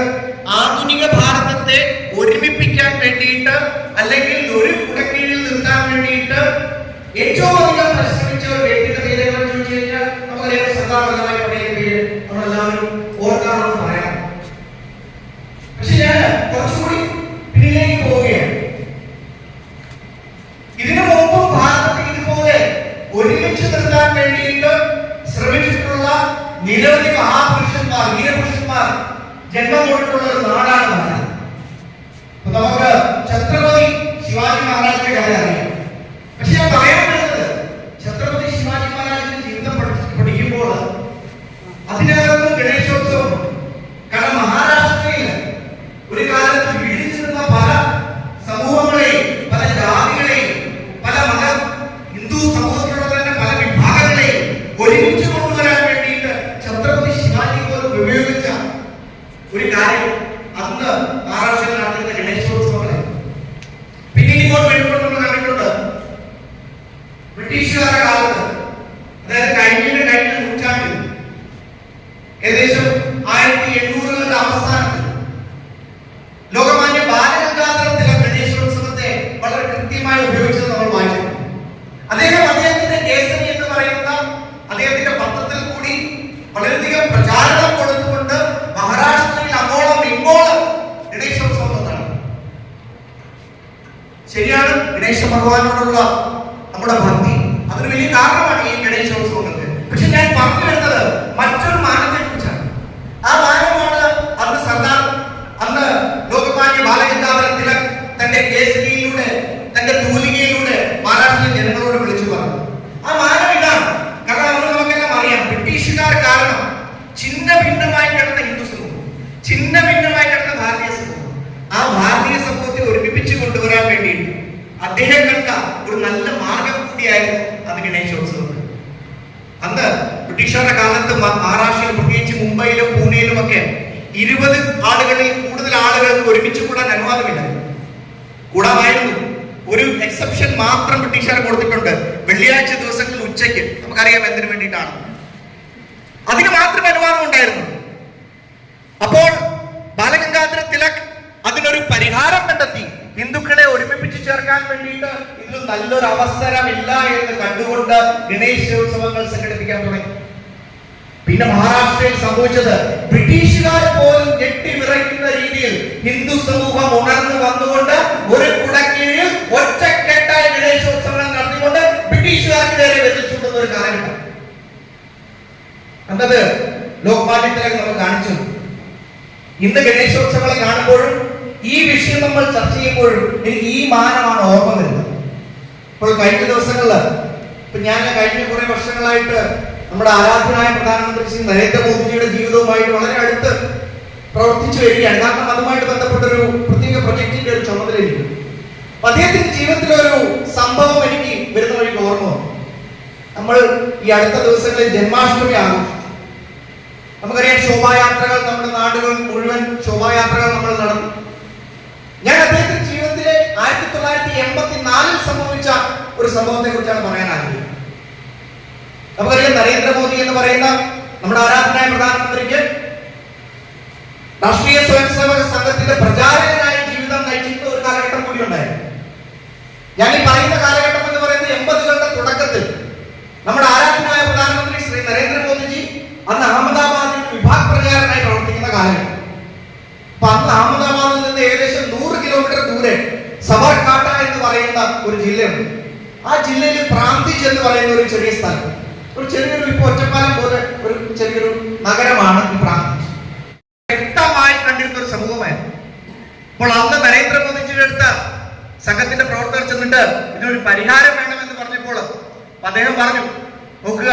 ആധുനിക ഭാരതത്തെ ഒരുമിപ്പിക്കാൻ വേണ്ടിയിട്ട് അല്ലെങ്കിൽ ഒരു കുടക്കീഴിൽ നിർത്താൻ വേണ്ടിയിട്ട് ഏറ്റവും അധികം പരിശ്രമിച്ച ഒരു വ്യക്തിയുടെ പേര് ചോദിച്ചു കഴിഞ്ഞാൽ നമുക്കറിയാം സർദാർ വല്ലഭായ് പട്ടേലിന്റെ പേര് നമ്മളെല്ലാവരും ഓർക്കാണെന്ന് പറയാം. പക്ഷെ ഞാൻ കുറച്ചുകൂടി പിന്നിലേക്ക് പോവുകയാണ്. ഇതിനു മുമ്പ് ഭാരതത്തെ ഇതുപോലെ ഒരുമിച്ച് നിർത്താൻ വേണ്ടിയിട്ട് ശ്രമിച്ചിട്ടുള്ള നിരവധി മഹാപുരുഷന്മാർ, വീരപുരുഷന്മാർ ജന്മം കൊണ്ടിട്ടുള്ള ഒരു നാടാണ് ഭാരതം. നമുക്ക് ഛത്രപതി ശിവാജി മഹാരാജിന്റെ കഥ അറിയാം. പക്ഷെ ഞാൻ പറയാൻ വരുന്നത് ഛത്രപതി ശിവാജി മഹാരാജിന്റെ ജീവിതം പഠിക്കുമ്പോൾ അതിനകത്ത് ഗണേശോത്സവം. കാരണം മഹാരാഷ്ട്രയിൽ ഒരു കാലത്ത് വീഴിച്ചിരുന്ന പല സമൂഹങ്ങളെയും, പല ജാതികളെയും, പല മത ഹിന്ദു സമൂഹത്തിലുള്ള തന്നെ പല വിഭാഗങ്ങളെയും ഒരുമിച്ച് കൊണ്ടുവരാൻ വേണ്ടിയിട്ട് ഛത്രപതി ശിവാജി പോലും ഉപയോഗിച്ച ഒരു കാര്യം അന്ന് മഹാരാഷ്ട്രയിൽ നടത്തുന്ന ഗണേശോത്സവങ്ങളെ. പിന്നീട് ഇങ്ങോട്ട് വരുമ്പോൾ നമ്മൾ കണ്ടിട്ടുണ്ട് ബ്രിട്ടീഷുകാരുടെ കാലത്ത്, അതായത് കഴിഞ്ഞ നൂറ്റാണ്ടിൽ ഏകദേശം 1800കളുടെ അവസാനത്തിൽ ലോകമാന്യ ബാലഗംഗാധര തിലക് ഗണേശോത്സവത്തെ വളരെ കൃത്യമായി ഉപയോഗിച്ചത് നമ്മൾ വായിച്ചിട്ടുണ്ട്. അദ്ദേഹത്തിന്റെ കേസരി എന്ന് പറയുന്ന അദ്ദേഹത്തിന്റെ പത്രത്തിൽ കൂടി വളരെയധികം പ്രചാരണം കൊടുത്തുകൊണ്ട് മഹാരാഷ്ട്രയിൽ അങ്ങോളം ഇങ്ങോളം ഗണേശോത്സവം നടന്നു. ശരിയാണ്, ഗണേശ ഭഗവാനോടുള്ള നമ്മുടെ ഭക്തി അതൊരു വലിയ കാരണമാണ് ഈ ഗണേശോത്സവങ്ങൾക്ക്. പക്ഷെ ഞാൻ പറഞ്ഞു വരുന്നത് മറ്റൊരു മാനത്തെ കുറിച്ചാണ്. ആ മാനമാണ് അന്ന് ലോകമാന്യ ബാലഗംഗാധര തിലക് തന്റെ കേസരിയിലൂടെ, തന്റെ തൂലികയിലൂടെ മഹാരാഷ്ട്രീയ ജനങ്ങളോട് വിളിച്ചു പറഞ്ഞു. ആ മാനം ഇതാണ്. കാരണം നമുക്കെല്ലാം അറിയാം, ബ്രിട്ടീഷുകാർ കാരണം ഛിന്ന ഭിന്നമായി കിടന്ന ഹിന്ദു സമൂഹം, ഛിന്ന ഭിന്നമായി കിടന്ന ഭാരതീയ സമൂഹം, ആ ഭാരതീയ സമൂഹത്തെ ഒരുമിപ്പിച്ച് കൊണ്ടുവരാൻ വേണ്ടിയിട്ട് അദ്ദേഹം കണ്ട ഒരു നല്ല മാർഗം കൂടിയായിരുന്നു അത് ഗണേശോത്സവം. അന്ന് ബ്രിട്ടീഷുകാരുടെ കാലത്ത് മഹാരാഷ്ട്രയിൽ, പ്രത്യേകിച്ച് മുംബൈയിലും പൂനെയിലും ഒക്കെ 20 ആളുകളിൽ കൂടുതൽ ആളുകൾക്ക് ഒരുമിച്ച് കൂടാൻ അനുവാദമില്ല. കൂടാമായിരുന്നു. ഒരു എക്സെപ്ഷൻ മാത്രം ബ്രിട്ടീഷുകാർ കൊടുത്തിട്ടുണ്ട്. വെള്ളിയാഴ്ച ദിവസങ്ങളിൽ ഉച്ചയ്ക്ക്. നമുക്കറിയാം എന്തിനു വേണ്ടിയിട്ടാണ്. അതിന് മാത്രം അനുവാദം ഉണ്ടായിരുന്നു. അപ്പോൾ ബാലഗംഗാധര തിലക് അതിനൊരു പരിഹാരം കണ്ടെത്തി. ഹിന്ദുക്കളെ ഒരുമിപ്പിച്ച് ചേർക്കാൻ വേണ്ടിയിട്ട് ഇതിൽ നല്ലൊരു അവസരമില്ല എന്ന് കണ്ടുകൊണ്ട് ഗണേശോത്സവങ്ങൾ സംഘടിപ്പിക്കാൻ തുടങ്ങി. പിന്നെ മഹാരാഷ്ട്രയിൽ സംഭവിച്ചത് ബ്രിട്ടീഷുകാർ പോലും ഞെട്ടിവിറയ്ക്കുന്ന രീതിയിൽ ഹിന്ദു സമൂഹം ഉണർന്നു വന്നുകൊണ്ട് ഒരു കുടക്കീഴിൽ ഒറ്റക്കെട്ടായി ഗണേശോത്സവങ്ങൾ നടത്തിക്കൊണ്ട് ബ്രിട്ടീഷുകാർക്ക് നേരെ വെച്ചിട്ടുണ്ടെന്ന ഒരു കാലഘട്ടം. എന്നത് ലോക്മാന്യ തിലക് നമ്മൾ കാണിച്ചു. ഇന്ന് ഗണേശോത്സവങ്ങളെ കാണുമ്പോഴും ഈ വിഷയം നമ്മൾ ചർച്ച ചെയ്യുമ്പോഴും എനിക്ക് ഈ മാനമാണ് ഓർമ്മ വരുന്നത്. ഇപ്പോൾ കഴിഞ്ഞ ദിവസങ്ങളിൽ ഞാൻ കഴിഞ്ഞ കുറെ വർഷങ്ങളായിട്ട് നമ്മുടെ ആരാധ്യനായ പ്രധാനമന്ത്രി ശ്രീ നരേന്ദ്രമോദിജിയുടെ ജീവിതവുമായിട്ട് വളരെ അടുത്ത് പ്രവർത്തിച്ചു വരികയാണ്. കാരണം അതുമായിട്ട് ബന്ധപ്പെട്ട ഒരു പ്രത്യേക പ്രൊജക്ടിന്റെ ഒരു ചുമതലയിരിക്കും. അദ്ദേഹത്തിന്റെ ജീവിതത്തിലൊരു സംഭവം എനിക്ക് വരുന്ന വഴിക്ക് ഓർമ്മ വന്നു. നമ്മൾ ഈ അടുത്ത ദിവസങ്ങളിൽ ജന്മാഷ്ടമി ആഘോഷിച്ചു. നമുക്കറിയാം, ശോഭായാത്രകൾ നമ്മുടെ നാടുകൾ മുഴുവൻ ശോഭായാത്രകൾ നമ്മൾ നടന്നു. ഞാൻ അദ്ദേഹത്തിന്റെ ജീവിതത്തിലെ 1984 സംഭവിച്ച ഒരു സംഭവത്തെ കുറിച്ചാണ് പറയാൻ ആഗ്രഹിക്കുന്നത്. നമുക്കറിയാം, നരേന്ദ്രമോദി എന്ന് പറയുന്ന നമ്മുടെ ആരാധനായ പ്രധാനമന്ത്രിക്ക് രാഷ്ട്രീയ സ്വയംസേവക സംഘത്തിന്റെ പ്രചാരകനായി ജീവിതം നയിച്ചിരുന്ന ഒരു കാലഘട്ടം കൂടി ഉണ്ടായിരുന്നു. ഞാൻ ഈ പറയുന്ന കാലഘട്ടം എന്ന് പറയുന്നത് 80കളുടെ തുടക്കത്തിൽ നമ്മുടെ ആരാധനായ പ്രധാനമന്ത്രി ശ്രീ നരേന്ദ്രമോദിജി അന്ന് അഹമ്മദാബാദിൽ വിഭാഗ് പ്രചാരകനായി പ്രവർത്തിക്കുന്ന കാലഘട്ടം. അപ്പൊ അന്ന് അഹമ്മദാബാദിൽ നിന്ന് ഏകദേശം 100 കിലോമീറ്റർ ദൂരെ സബർകാട്ട എന്ന് പറയുന്ന ഒരു ജില്ലയുണ്ട്. ആ ജില്ലയിൽ പ്രാന്തിജ് എന്ന് പറയുന്ന ഒരു ചെറിയ സ്ഥലം, ഒരു ചെറിയൊരു ഇപ്പൊ ഒറ്റപ്പാലം പോലെ ഒരു ചെറിയൊരു നഗരമാണ് ഈ പ്രാന്തിജ്. വ്യക്തമായി കണ്ടിരുന്ന ഒരു സമൂഹമായിരുന്നു. അപ്പോൾ അന്ന് നരേന്ദ്രമോദിജിയുടെ അടുത്ത സംഘത്തിന്റെ പ്രവർത്തകർ ചെന്നിട്ട് ഇതിനൊരു പരിഹാരം വേണമെന്ന് പറഞ്ഞപ്പോൾ അദ്ദേഹം പറഞ്ഞു, നോക്കുക,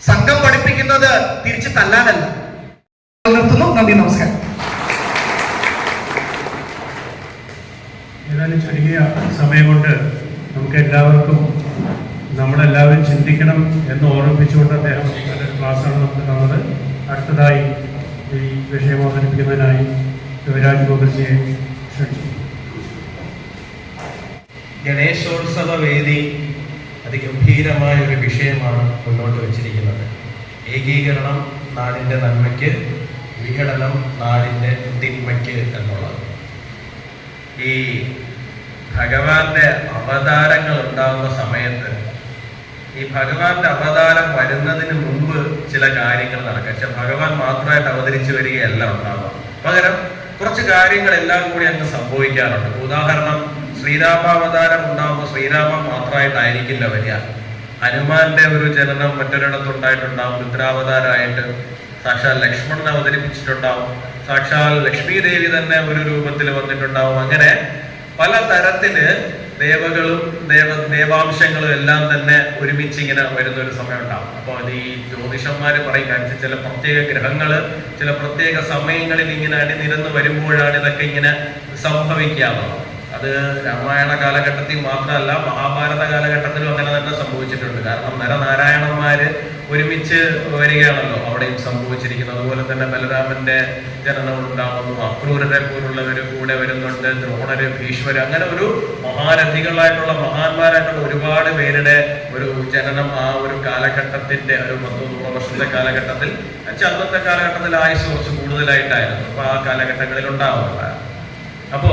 സംഘം പഠിപ്പിക്കുന്നത് തിരിച്ചു തല്ലാനല്ല. നിർത്തുന്നു. നന്ദി, നമസ്കാരം. ഏതായാലും ചുരുങ്ങിയ സമയം കൊണ്ട് നമുക്ക് എല്ലാവർക്കും നമ്മളെല്ലാവരും ചിന്തിക്കണം എന്ന് ഓർമ്മിപ്പിച്ചുകൊണ്ട് അദ്ദേഹം നല്ലൊരു ക്ലാസ്സാണ് നമുക്ക് തന്നത്. അടുത്തതായി ഈ വിഷയം അവതരിപ്പിക്കുന്നതിനായി ശിവരാജ് ഗോകുൽജിയെ ക്ഷണിച്ചു. ഗണേശോത്സവ വേദി അതിഗംഭീരമായ ഒരു വിഷയമാണ് മുന്നോട്ട് വച്ചിരിക്കുന്നത്. ഏകീകരണം നാടിൻ്റെ നന്മയ്ക്ക്, വിഘടനം നാടിൻ്റെ തിന്മയ്ക്ക് എന്നുള്ളത്. ഈ ഭഗവാന്റെ അവതാരങ്ങൾ ഉണ്ടാകുന്ന സമയത്ത് ഈ ഭഗവാന്റെ അവതാരം വരുന്നതിന് മുമ്പ് ചില കാര്യങ്ങൾ നടക്കുക. പക്ഷെ ഭഗവാൻ മാത്രമായിട്ട് അവതരിച്ചു വരികയല്ല ഉണ്ടാവുക, പകരം കുറച്ച് കാര്യങ്ങളെല്ലാം കൂടി അങ്ങ് സംഭവിക്കാറുണ്ട്. ഉദാഹരണം, ശ്രീരാമാവതാരം ഉണ്ടാകുമ്പോൾ ശ്രീരാമൻ മാത്രമായിട്ടായിരിക്കില്ല വരിക. ഹനുമാന്റെ ഒരു ജനനം മറ്റൊരിടത്തുണ്ടായിട്ടുണ്ടാവും, രുദ്രാവതാരമായിട്ട്. സാക്ഷാൽ ലക്ഷ്മണൻ അവതരിപ്പിച്ചിട്ടുണ്ടാവും, സാക്ഷാൽ ലക്ഷ്മി ദേവി തന്നെ ഒരു രൂപത്തിൽ വന്നിട്ടുണ്ടാവും. അങ്ങനെ പല തരത്തില് ദേവകളും ദേവാംശങ്ങളും എല്ലാം തന്നെ ഒരുമിച്ച് ഇങ്ങനെ വരുന്ന ഒരു സമയം ഉണ്ടാവും. അപ്പോൾ അത് ഈ ജ്യോതിഷന്മാര് പറയും, ചില പ്രത്യേക ഗ്രഹങ്ങള് ചില പ്രത്യേക സമയങ്ങളിൽ ഇങ്ങനെ അണിനിരന്ന് വരുമ്പോഴാണ് ഇതൊക്കെ ഇങ്ങനെ സംഭവിക്കാറുള്ളത്. അത് രാമായണ കാലഘട്ടത്തിൽ മാത്രമല്ല, മഹാഭാരത കാലഘട്ടത്തിലും അങ്ങനെ തന്നെ സംഭവിച്ചിട്ടുണ്ട്. കാരണം നരനാരായണന്മാര് ഒരുമിച്ച് വരികയാണല്ലോ അവിടെയും സംഭവിച്ചിരിക്കുന്നത്. അതുപോലെ തന്നെ ബലരാമന്റെ ജനനം ഉണ്ടാകുന്നു, അക്രൂരരെ പോലുള്ളവർ കൂടെ വരുന്നുണ്ട്, ദ്രോണര്, ഭീഷ്മര്, അങ്ങനെ ഒരു മഹാരഥികളായിട്ടുള്ള മഹാന്മാരായിട്ടുള്ള ഒരുപാട് പേരുടെ ഒരു ജനനം ആ ഒരു കാലഘട്ടത്തിന്റെ ഒരു 100 വർഷത്തെ കാലഘട്ടത്തിൽ, അന്നത്തെ കാലഘട്ടത്തിൽ ആയുസ് കുറച്ച് കൂടുതലായിട്ടായിരുന്നു. അപ്പൊ ആ കാലഘട്ടങ്ങളിൽ ഉണ്ടാവുന്നതാണ്. അപ്പോ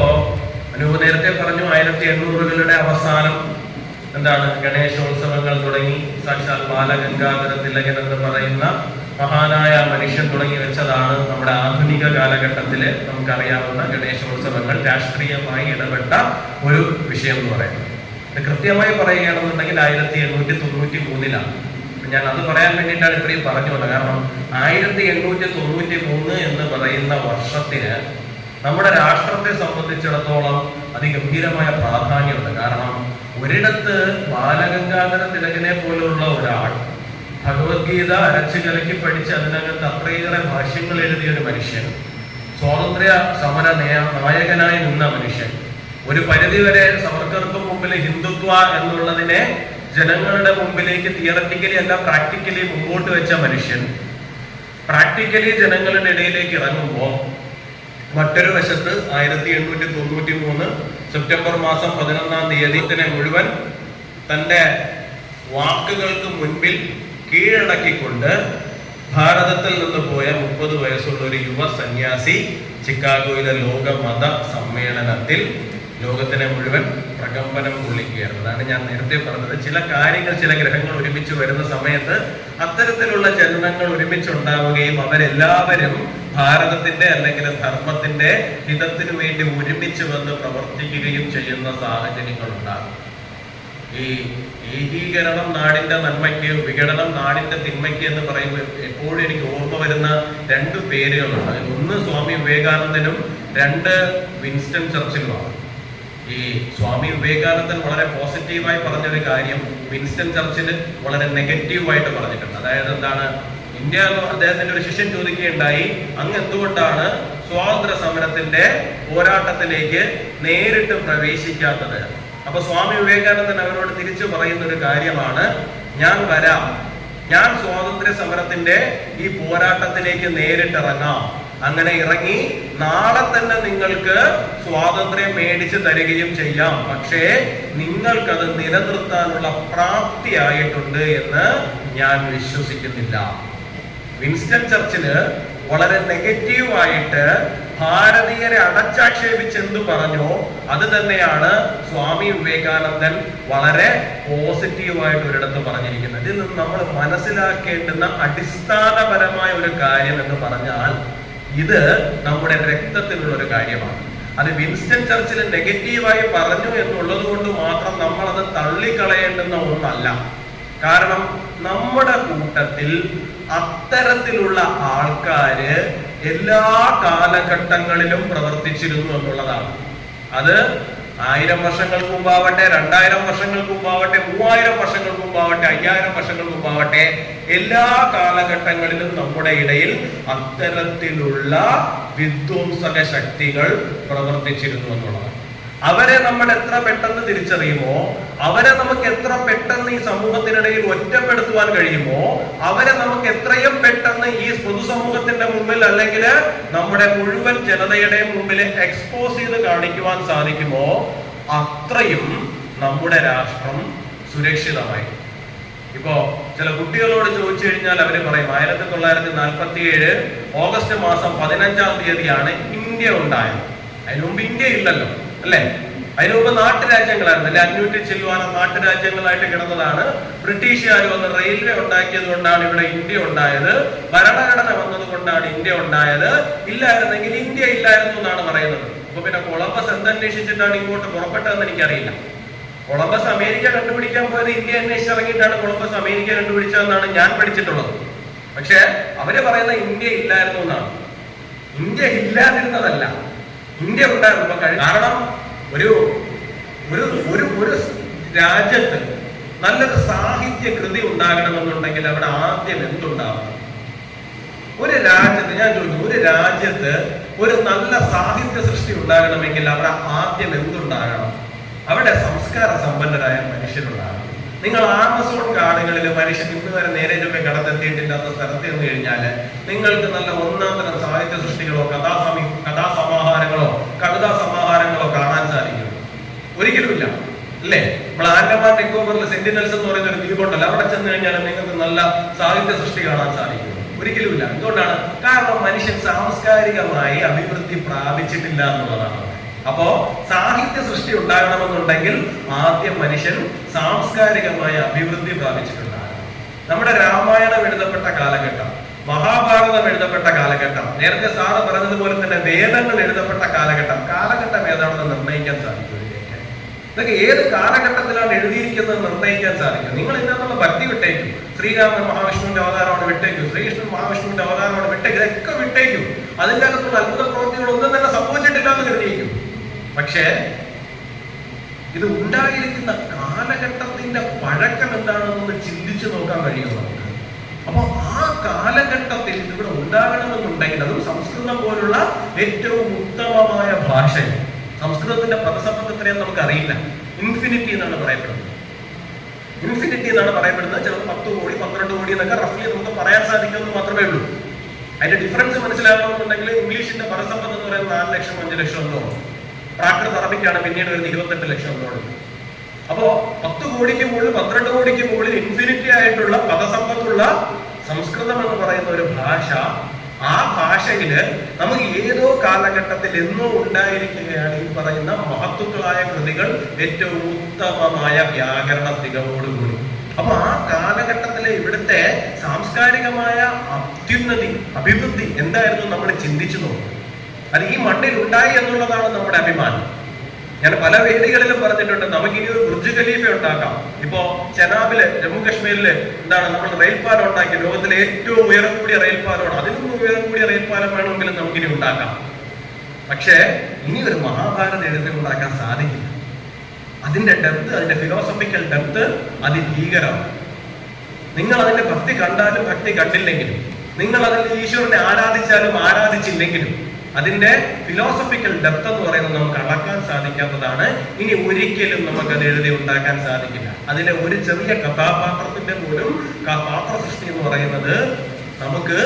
അനുപ നേരത്തെ പറഞ്ഞു 1800-കളുടെ അവസാനം എന്താണ്, ഗണേശോത്സവങ്ങൾ തുടങ്ങി. സാക്ഷാൽ ബാലഗംഗാധര തിലകൻ എന്ന് പറയുന്ന മഹാനായ മനുഷ്യൻ തുടങ്ങി വെച്ചതാണ് നമ്മുടെ ആധുനിക കാലഘട്ടത്തില് നമുക്കറിയാവുന്ന ഗണേശോത്സവങ്ങൾ. രാഷ്ട്രീയമായി ഇടപെട്ട ഒരു വിഷയം എന്ന് പറയുന്നത്. കൃത്യമായി പറയുകയാണെന്നുണ്ടെങ്കിൽ 1893-ലാണ്. ഞാൻ അത് പറയാൻ വേണ്ടിയിട്ടാണ് ഇത്രയും പറഞ്ഞുകൊണ്ട്. കാരണം 1893 എന്ന് പറയുന്ന വർഷത്തിന് നമ്മുടെ രാഷ്ട്രത്തെ സംബന്ധിച്ചിടത്തോളം അതിഗംഭീരമായ പ്രാധാന്യമുണ്ട്. കാരണം ഒരിടത്ത് ബാലഗംഗാധര തിലകനെ പോലുള്ള ഒരാൾ ഭഗവത്ഗീത അരച്ചു കലക്കി പഠിച്ച് അതിനകത്ത് അത്രയേറെ ഭാഷ്യങ്ങൾ എഴുതിയ ഒരു മനുഷ്യൻ, സ്വാതന്ത്ര്യ സമര നായകനായി നിന്ന മനുഷ്യൻ, ഒരു പരിധിവരെ സവർക്കർക്ക് മുമ്പിൽ ഹിന്ദുത്വ എന്നുള്ളതിനെ ജനങ്ങളുടെ മുമ്പിലേക്ക് തിയററ്റിക്കലി അല്ല പ്രാക്ടിക്കലി മുമ്പോട്ട് വെച്ച മനുഷ്യൻ, പ്രാക്ടിക്കലി ജനങ്ങളുടെ ഇടയിലേക്ക് ഇറങ്ങുമ്പോൾ മറ്റൊരു വശത്ത് 1893 സെപ്റ്റംബർ മാസം 11-ാം തീയതി മുഴുവൻ തന്റെ വാക്കുകൾക്ക് മുൻപിൽ കീഴടക്കിക്കൊണ്ട് ഭാരതത്തിൽ നിന്ന് പോയ 30 വയസ്സുള്ള ഒരു യുവ സന്യാസി ചിക്കാഗോയിലെ ലോക മത സമ്മേളനത്തിൽ ലോകത്തിനെ മുഴുവൻ പ്രകമ്പനം കൊള്ളിക്കുകയായിരുന്നു. അതാണ് ഞാൻ നേരത്തെ പറഞ്ഞത്. ചില കാര്യങ്ങൾ, ചില ഗ്രഹങ്ങൾ ഒരുമിച്ച് വരുന്ന സമയത്ത് അത്തരത്തിലുള്ള ചലനങ്ങൾ ഒരുമിച്ചുണ്ടാവുകയും അവരെല്ലാവരും ഭാരതത്തിന്റെ അല്ലെങ്കിൽ ധർമ്മത്തിന്റെ ഹിതത്തിനു വേണ്ടി ഒരുമിച്ച് വന്ന് പ്രവർത്തിക്കുകയും ചെയ്യുന്ന സാഹചര്യങ്ങൾ ഉണ്ടാകും. ഈ ഏകീകരണം നാടിന്റെ നന്മയ്ക്ക്, വിഘടനം നാടിന്റെ തിന്മയ്ക്ക് എന്ന് പറയുമ്പോൾ എപ്പോഴും എനിക്ക് ഓർമ്മ വരുന്ന 2 പേരുകളുണ്ട്. അതിൽ ഒന്ന് സ്വാമി വിവേകാനന്ദനും 2 വിൻസ്റ്റൺ ചർച്ചിലുമാണ്. ഈ സ്വാമി വിവേകാനന്ദൻ വളരെ പോസിറ്റീവായി പറഞ്ഞൊരു കാര്യം വിൻസ്റ്റൺ ചർച്ചിൽ വളരെ നെഗറ്റീവായിട്ട് പറഞ്ഞിട്ടുണ്ട്. അതായത് എന്താണ്, ഇന്ത്യ അദ്ദേഹത്തിന്റെ ഒരു ശിഷ്യൻ ചോദിക്കുകയുണ്ടായി, അങ്ങ് എന്തുകൊണ്ടാണ് സ്വാതന്ത്ര്യ സമരത്തിന്റെ പോരാട്ടത്തിലേക്ക് നേരിട്ട് പ്രവേശിക്കാത്തത്? അപ്പൊ സ്വാമി വിവേകാനന്ദൻ അവരോട് തിരിച്ചു പറയുന്ന ഒരു കാര്യമാണ്, ഞാൻ വരാം, ഞാൻ സ്വാതന്ത്ര്യ സമരത്തിന്റെ ഈ പോരാട്ടത്തിലേക്ക് നേരിട്ടിറങ്ങാം, അങ്ങനെ ഇറങ്ങി നാളെ തന്നെ നിങ്ങൾക്ക് സ്വാതന്ത്ര്യം മേടിച്ചു തരികയും ചെയ്യാം, പക്ഷേ നിങ്ങൾക്കത് നിലനിർത്താനുള്ള പ്രാപ്തിയായിട്ടുണ്ട് എന്ന് ഞാൻ വിശ്വസിക്കുന്നില്ല. വിൻസ്റ്റൺ ചർച്ചില് വളരെ നെഗറ്റീവായിട്ട് ഭാരതീയരെ അടച്ചാക്ഷേപിച്ച് എന്തു പറഞ്ഞോ അത് തന്നെയാണ് സ്വാമി വിവേകാനന്ദൻ വളരെ പോസിറ്റീവായിട്ട് ഒരിടത്ത് പറഞ്ഞിരിക്കുന്നത്. ഇതിൽ നിന്ന് നമ്മൾ മനസ്സിലാക്കേണ്ടുന്ന അടിസ്ഥാനപരമായ ഒരു കാര്യം എന്ന് പറഞ്ഞാൽ ഇത് നമ്മുടെ രക്തത്തിലുള്ള ഒരു കാര്യമാണ്. അത് വിൻസ്റ്റൺ ചർച്ചിൽ നെഗറ്റീവായി പറഞ്ഞു എന്നുള്ളത് കൊണ്ട് മാത്രം നമ്മൾ അത് തള്ളിക്കളയേണ്ടുന്ന ഒന്നല്ല. കാരണം നമ്മുടെ കൂട്ടത്തിൽ അത്തരത്തിലുള്ള ആൾക്കാര് എല്ലാ കാലഘട്ടങ്ങളിലും പ്രവർത്തിച്ചിരുന്നു എന്നുള്ളതാണ്. അത് 1000 വർഷങ്ങൾക്ക് മുമ്പാവട്ടെ, 2000 വർഷങ്ങൾക്ക് മുമ്പാവട്ടെ, 3000 വർഷങ്ങൾക്ക് മുമ്പാവട്ടെ, 5000 വർഷങ്ങൾക്ക് മുമ്പാവട്ടെ, എല്ലാ കാലഘട്ടങ്ങളിലും നമ്മുടെ ഇടയിൽ അത്തരത്തിലുള്ള വിധ്വംസക ശക്തികൾ പ്രവർത്തിച്ചിരുന്നു എന്നുള്ളതാണ്. അവരെ നമ്മൾ എത്ര പെട്ടെന്ന് തിരിച്ചറിയുമോ, അവരെ നമുക്ക് എത്ര പെട്ടെന്ന് ഈ സമൂഹത്തിനിടയിൽ ഒറ്റപ്പെടുത്തുവാൻ കഴിയുമോ, അവരെ നമുക്ക് എത്രയും പെട്ടെന്ന് ഈ പൊതുസമൂഹത്തിന്റെ മുമ്പിൽ അല്ലെങ്കിൽ നമ്മുടെ മുഴുവൻ ജനതയുടെ മുമ്പിൽ എക്സ്പോസ് ചെയ്ത് കാണിക്കുവാൻ സാധിക്കുമോ, അത്രയും നമ്മുടെ രാഷ്ട്രം സുരക്ഷിതമായി. ഇപ്പോ ചില കുട്ടികളോട് ചോദിച്ചു കഴിഞ്ഞാൽ അവര് പറയും 1947 ഓഗസ്റ്റ് മാസം 15-ാം തീയതിയാണ് ഇന്ത്യ ഉണ്ടായത്. അതിനു മുമ്പ് ഇന്ത്യ ഇല്ലല്ലോ, അല്ലേ? അതിനു മുമ്പ് നാട്ടുരാജ്യങ്ങളായിരുന്നു, അല്ലെ? 500 ചില്ലുവാനം നാട്ടുരാജ്യങ്ങളായിട്ട് കിടന്നതാണ്. ബ്രിട്ടീഷുകാർ വന്ന് റെയിൽവേ ഉണ്ടാക്കിയത് കൊണ്ടാണ് ഇവിടെ ഇന്ത്യ ഉണ്ടായത്. ഭരണഘടന വന്നത് കൊണ്ടാണ് ഇന്ത്യ ഉണ്ടായത്. ഇല്ലായിരുന്നെങ്കിൽ ഇന്ത്യ ഇല്ലായിരുന്നു എന്നാണ് പറയുന്നത്. അപ്പൊ പിന്നെ കൊളംബസ് എന്തന്വേഷിച്ചിട്ടാണ് ഇങ്ങോട്ട് പുറപ്പെട്ടതെന്ന് എനിക്കറിയില്ല. കൊളംബസ് അമേരിക്ക കണ്ടുപിടിക്കാൻ പോയത് ഇന്ത്യ അന്വേഷിച്ചിറങ്ങിയിട്ടാണ് കൊളംബസ് അമേരിക്ക കണ്ടുപിടിച്ചതെന്നാണ് ഞാൻ പഠിച്ചിട്ടുള്ളത്. പക്ഷെ അവര് പറയുന്ന ഇന്ത്യ ഇല്ലായിരുന്നു എന്നാണ്. ഇന്ത്യ ഇല്ലാതിരുന്നതല്ല, ഇന്ത്യ ഉണ്ടായിരുന്നു. കാരണം ഒരു ഒരു ഒരു ഒരു രാജ്യത്ത് നല്ലൊരു സാഹിത്യ കൃതി ഉണ്ടാകണമെന്നുണ്ടെങ്കിൽ അവിടെ ആദ്യം എന്തുണ്ടാവണം? ഒരു രാജ്യത്ത്, ഞാൻ ചോദിക്കുന്നു, ഒരു രാജ്യത്ത് ഒരു നല്ല സാഹിത്യ സൃഷ്ടി ഉണ്ടാകണമെങ്കിൽ അവിടെ ആദ്യം എന്തുണ്ടാകണം? അവിടെ സംസ്കാര സമ്പന്നരായ മനുഷ്യരുണ്ടാകണം. നിങ്ങൾ ആമസോൺ കാടുകളിൽ മനുഷ്യൻ ഇന്ന് വരെ നേരെ ചൊവ്വെ കടന്നെത്തിയിട്ടില്ലാത്ത സ്ഥലത്ത് എന്ന് കഴിഞ്ഞാൽ നിങ്ങൾക്ക് നല്ല ഒന്നാം തരം സാഹിത്യ സൃഷ്ടികളോ കഥാസമാഹാരങ്ങളോ കവിതാ സമാഹാരങ്ങളോ കാണാൻ സാധിക്കും? ഒരിക്കലുമില്ല, അല്ലേ? നമ്മൾ ആൻഡമാൻ നിക്കോബറിൽ സെന്റിനൽസ് എന്ന് പറയുന്ന ഒരു ദ്വീപുണ്ടല്ലോ, അവിടെ ചെന്ന് കഴിഞ്ഞാൽ നിങ്ങൾക്ക് നല്ല സാഹിത്യ സൃഷ്ടി കാണാൻ സാധിക്കും? ഒരിക്കലുമില്ല. എന്തുകൊണ്ടാണ്? കാരണം മനുഷ്യൻ സാംസ്കാരികമായി അഭിവൃദ്ധി പ്രാപിച്ചിട്ടില്ല എന്നുള്ളതാണ്. അപ്പോ സാഹിത്യ സൃഷ്ടി ഉണ്ടാകണമെന്നുണ്ടെങ്കിൽ ആദ്യം മനുഷ്യൻ സാംസ്കാരികമായ അഭിവൃദ്ധി പ്രാപിച്ചിട്ടുണ്ടാകണം. നമ്മുടെ രാമായണം എഴുതപ്പെട്ട കാലഘട്ടം, മഹാഭാരതം എഴുതപ്പെട്ട കാലഘട്ടം, നേരത്തെ സാറ് പറഞ്ഞതുപോലെ തന്നെ വേദങ്ങൾ എഴുതപ്പെട്ട കാലഘട്ടം ഏതാണെന്ന് നിർണ്ണയിക്കാൻ സാധിക്കും. ഇതൊക്കെ ഏത് കാലഘട്ടത്തിലാണ് എഴുതിയിരിക്കുന്നത് നിർണ്ണയിക്കാൻ സാധിക്കും. നിങ്ങൾ ഇതിനകത്തുള്ള ഭക്തി വിട്ടേക്കും. ശ്രീരാമൻ മഹാവിഷ്ണുവിന്റെ അവതാരമാണ് വിട്ടേക്കും, ശ്രീകൃഷ്ണൻ മഹാവിഷ്ണുവിന്റെ അവതാരമാണ് വിട്ടേക്കും, ഇതൊക്കെ വിട്ടേക്കും. അതിൻ്റെ അകത്തുള്ള അത്ഭുത പ്രവൃത്തികളൊന്നും തന്നെ സംഭവിച്ചിട്ടില്ല എന്ന് കരുതിയിരിക്കും. പക്ഷേ ഇത് ഉണ്ടായിരിക്കുന്ന കാലഘട്ടത്തിന്റെ പഴക്കം എന്താണെന്ന് ചിന്തിച്ചു നോക്കാൻ കഴിയും നമുക്ക്. അപ്പൊ ആ കാലഘട്ടത്തിൽ ഇവിടെ ഉണ്ടാകണമെന്നുണ്ടെങ്കിൽ, അതും സംസ്കൃതം പോലുള്ള ഏറ്റവും ഉത്തമമായ ഭാഷയിൽ, സംസ്കൃതത്തിന്റെ പദസമ്പത്ത് എത്രയും നമുക്ക് അറിയില്ല. ഇൻഫിനിറ്റി എന്നാണ് പറയപ്പെടുന്നത്. ചിലപ്പോൾ 10 കോടി 12 കോടി എന്നൊക്കെ റഫ്ലി നമുക്ക് പറയാൻ സാധിക്കുമെന്ന് മാത്രമേ ഉള്ളൂ. അതിന്റെ ഡിഫറൻസ് മനസ്സിലാകണമെന്നുണ്ടെങ്കിൽ ഇംഗ്ലീഷിന്റെ പദസമ്പത്ത് എന്ന് പറയുന്നത് 4 ലക്ഷം 5 ലക്ഷം എന്നോളം, പ്രാകൃത അറബിക്കാണ് പിന്നീട് വരുന്ന 28 ലക്ഷം എന്നോളം. അപ്പോ 10 കോടിക്ക് മുകളിൽ 12 കോടിക്ക് മുകളിൽ ഇൻഫിനിറ്റി ആയിട്ടുള്ള പദസമ്പത്തുള്ള സംസ്കൃതം എന്ന് പറയുന്ന ഒരു ഭാഷ, ആ ഭാഷയില് നമുക്ക് ഏതോ കാലഘട്ടത്തിൽ എന്നോ ഉണ്ടായിരിക്കുകയാണ് ഈ പറയുന്ന മഹത്വങ്ങളായ കൃതികൾ ഏറ്റവും ഉത്തമമായ വ്യാകരണ തികവോടുകൂടി. അപ്പൊ ആ കാലഘട്ടത്തിലെ ഇവിടുത്തെ സാംസ്കാരികമായ അഭിവൃദ്ധി എന്തായിരുന്നു നമ്മൾ ചിന്തിച്ചു നോക്കും. അത് ഈ മണ്ണിൽ ഉണ്ടായി എന്നുള്ളതാണ് നമ്മുടെ അഭിമാനം. ഞാൻ പല വേദികളിലും പറഞ്ഞിട്ടുണ്ട്, നമുക്കിനി ഒരു ബുർജ് ഖലീഫ ഉണ്ടാക്കാം. ഇപ്പോ ചെനാബില്, ജമ്മു കാശ്മീരില് നമ്മൾ റെയിൽപാലം ഉണ്ടാക്കി, ലോകത്തിലെ ഏറ്റവും ഉയരം കൂടിയ റെയിൽപാലമാണ്. അതിനും ഉയരം കൂടിയ റെയിൽപാലം വേണമെങ്കിലും നമുക്കിനി ഉണ്ടാക്കാം. പക്ഷേ ഇനി ഒരു മഹാഭാരത എഴുതി ഉണ്ടാക്കാൻ സാധിക്കില്ല. അതിന്റെ ഡെപ്ത്, അതിന്റെ ഫിലോസഫിക്കൽ ഡെപ്ത് അതിഭീകരമാണ്. നിങ്ങൾ അതിന്റെ ഭക്തി കണ്ടാലും ഭക്തി കണ്ടില്ലെങ്കിലും, നിങ്ങൾ അതിന്റെ ഈശ്വരനെ ആരാധിച്ചാലും ആരാധിച്ചില്ലെങ്കിലും, അതിന്റെ ഫിലോസഫിക്കൽ ഡെപ്ത് എന്ന് പറയുന്നത് നമുക്ക് അളക്കാൻ സാധിക്കാത്തതാണ്. ഇനി ഒരിക്കലും നമുക്കത് എഴുതി ഉണ്ടാക്കാൻ സാധിക്കില്ല. അതിലെ ഒരു ചെറിയ കഥാപാത്രത്തിന്റെ പോലും പാത്ര സൃഷ്ടി എന്ന് പറയുന്നത് നമുക്ക്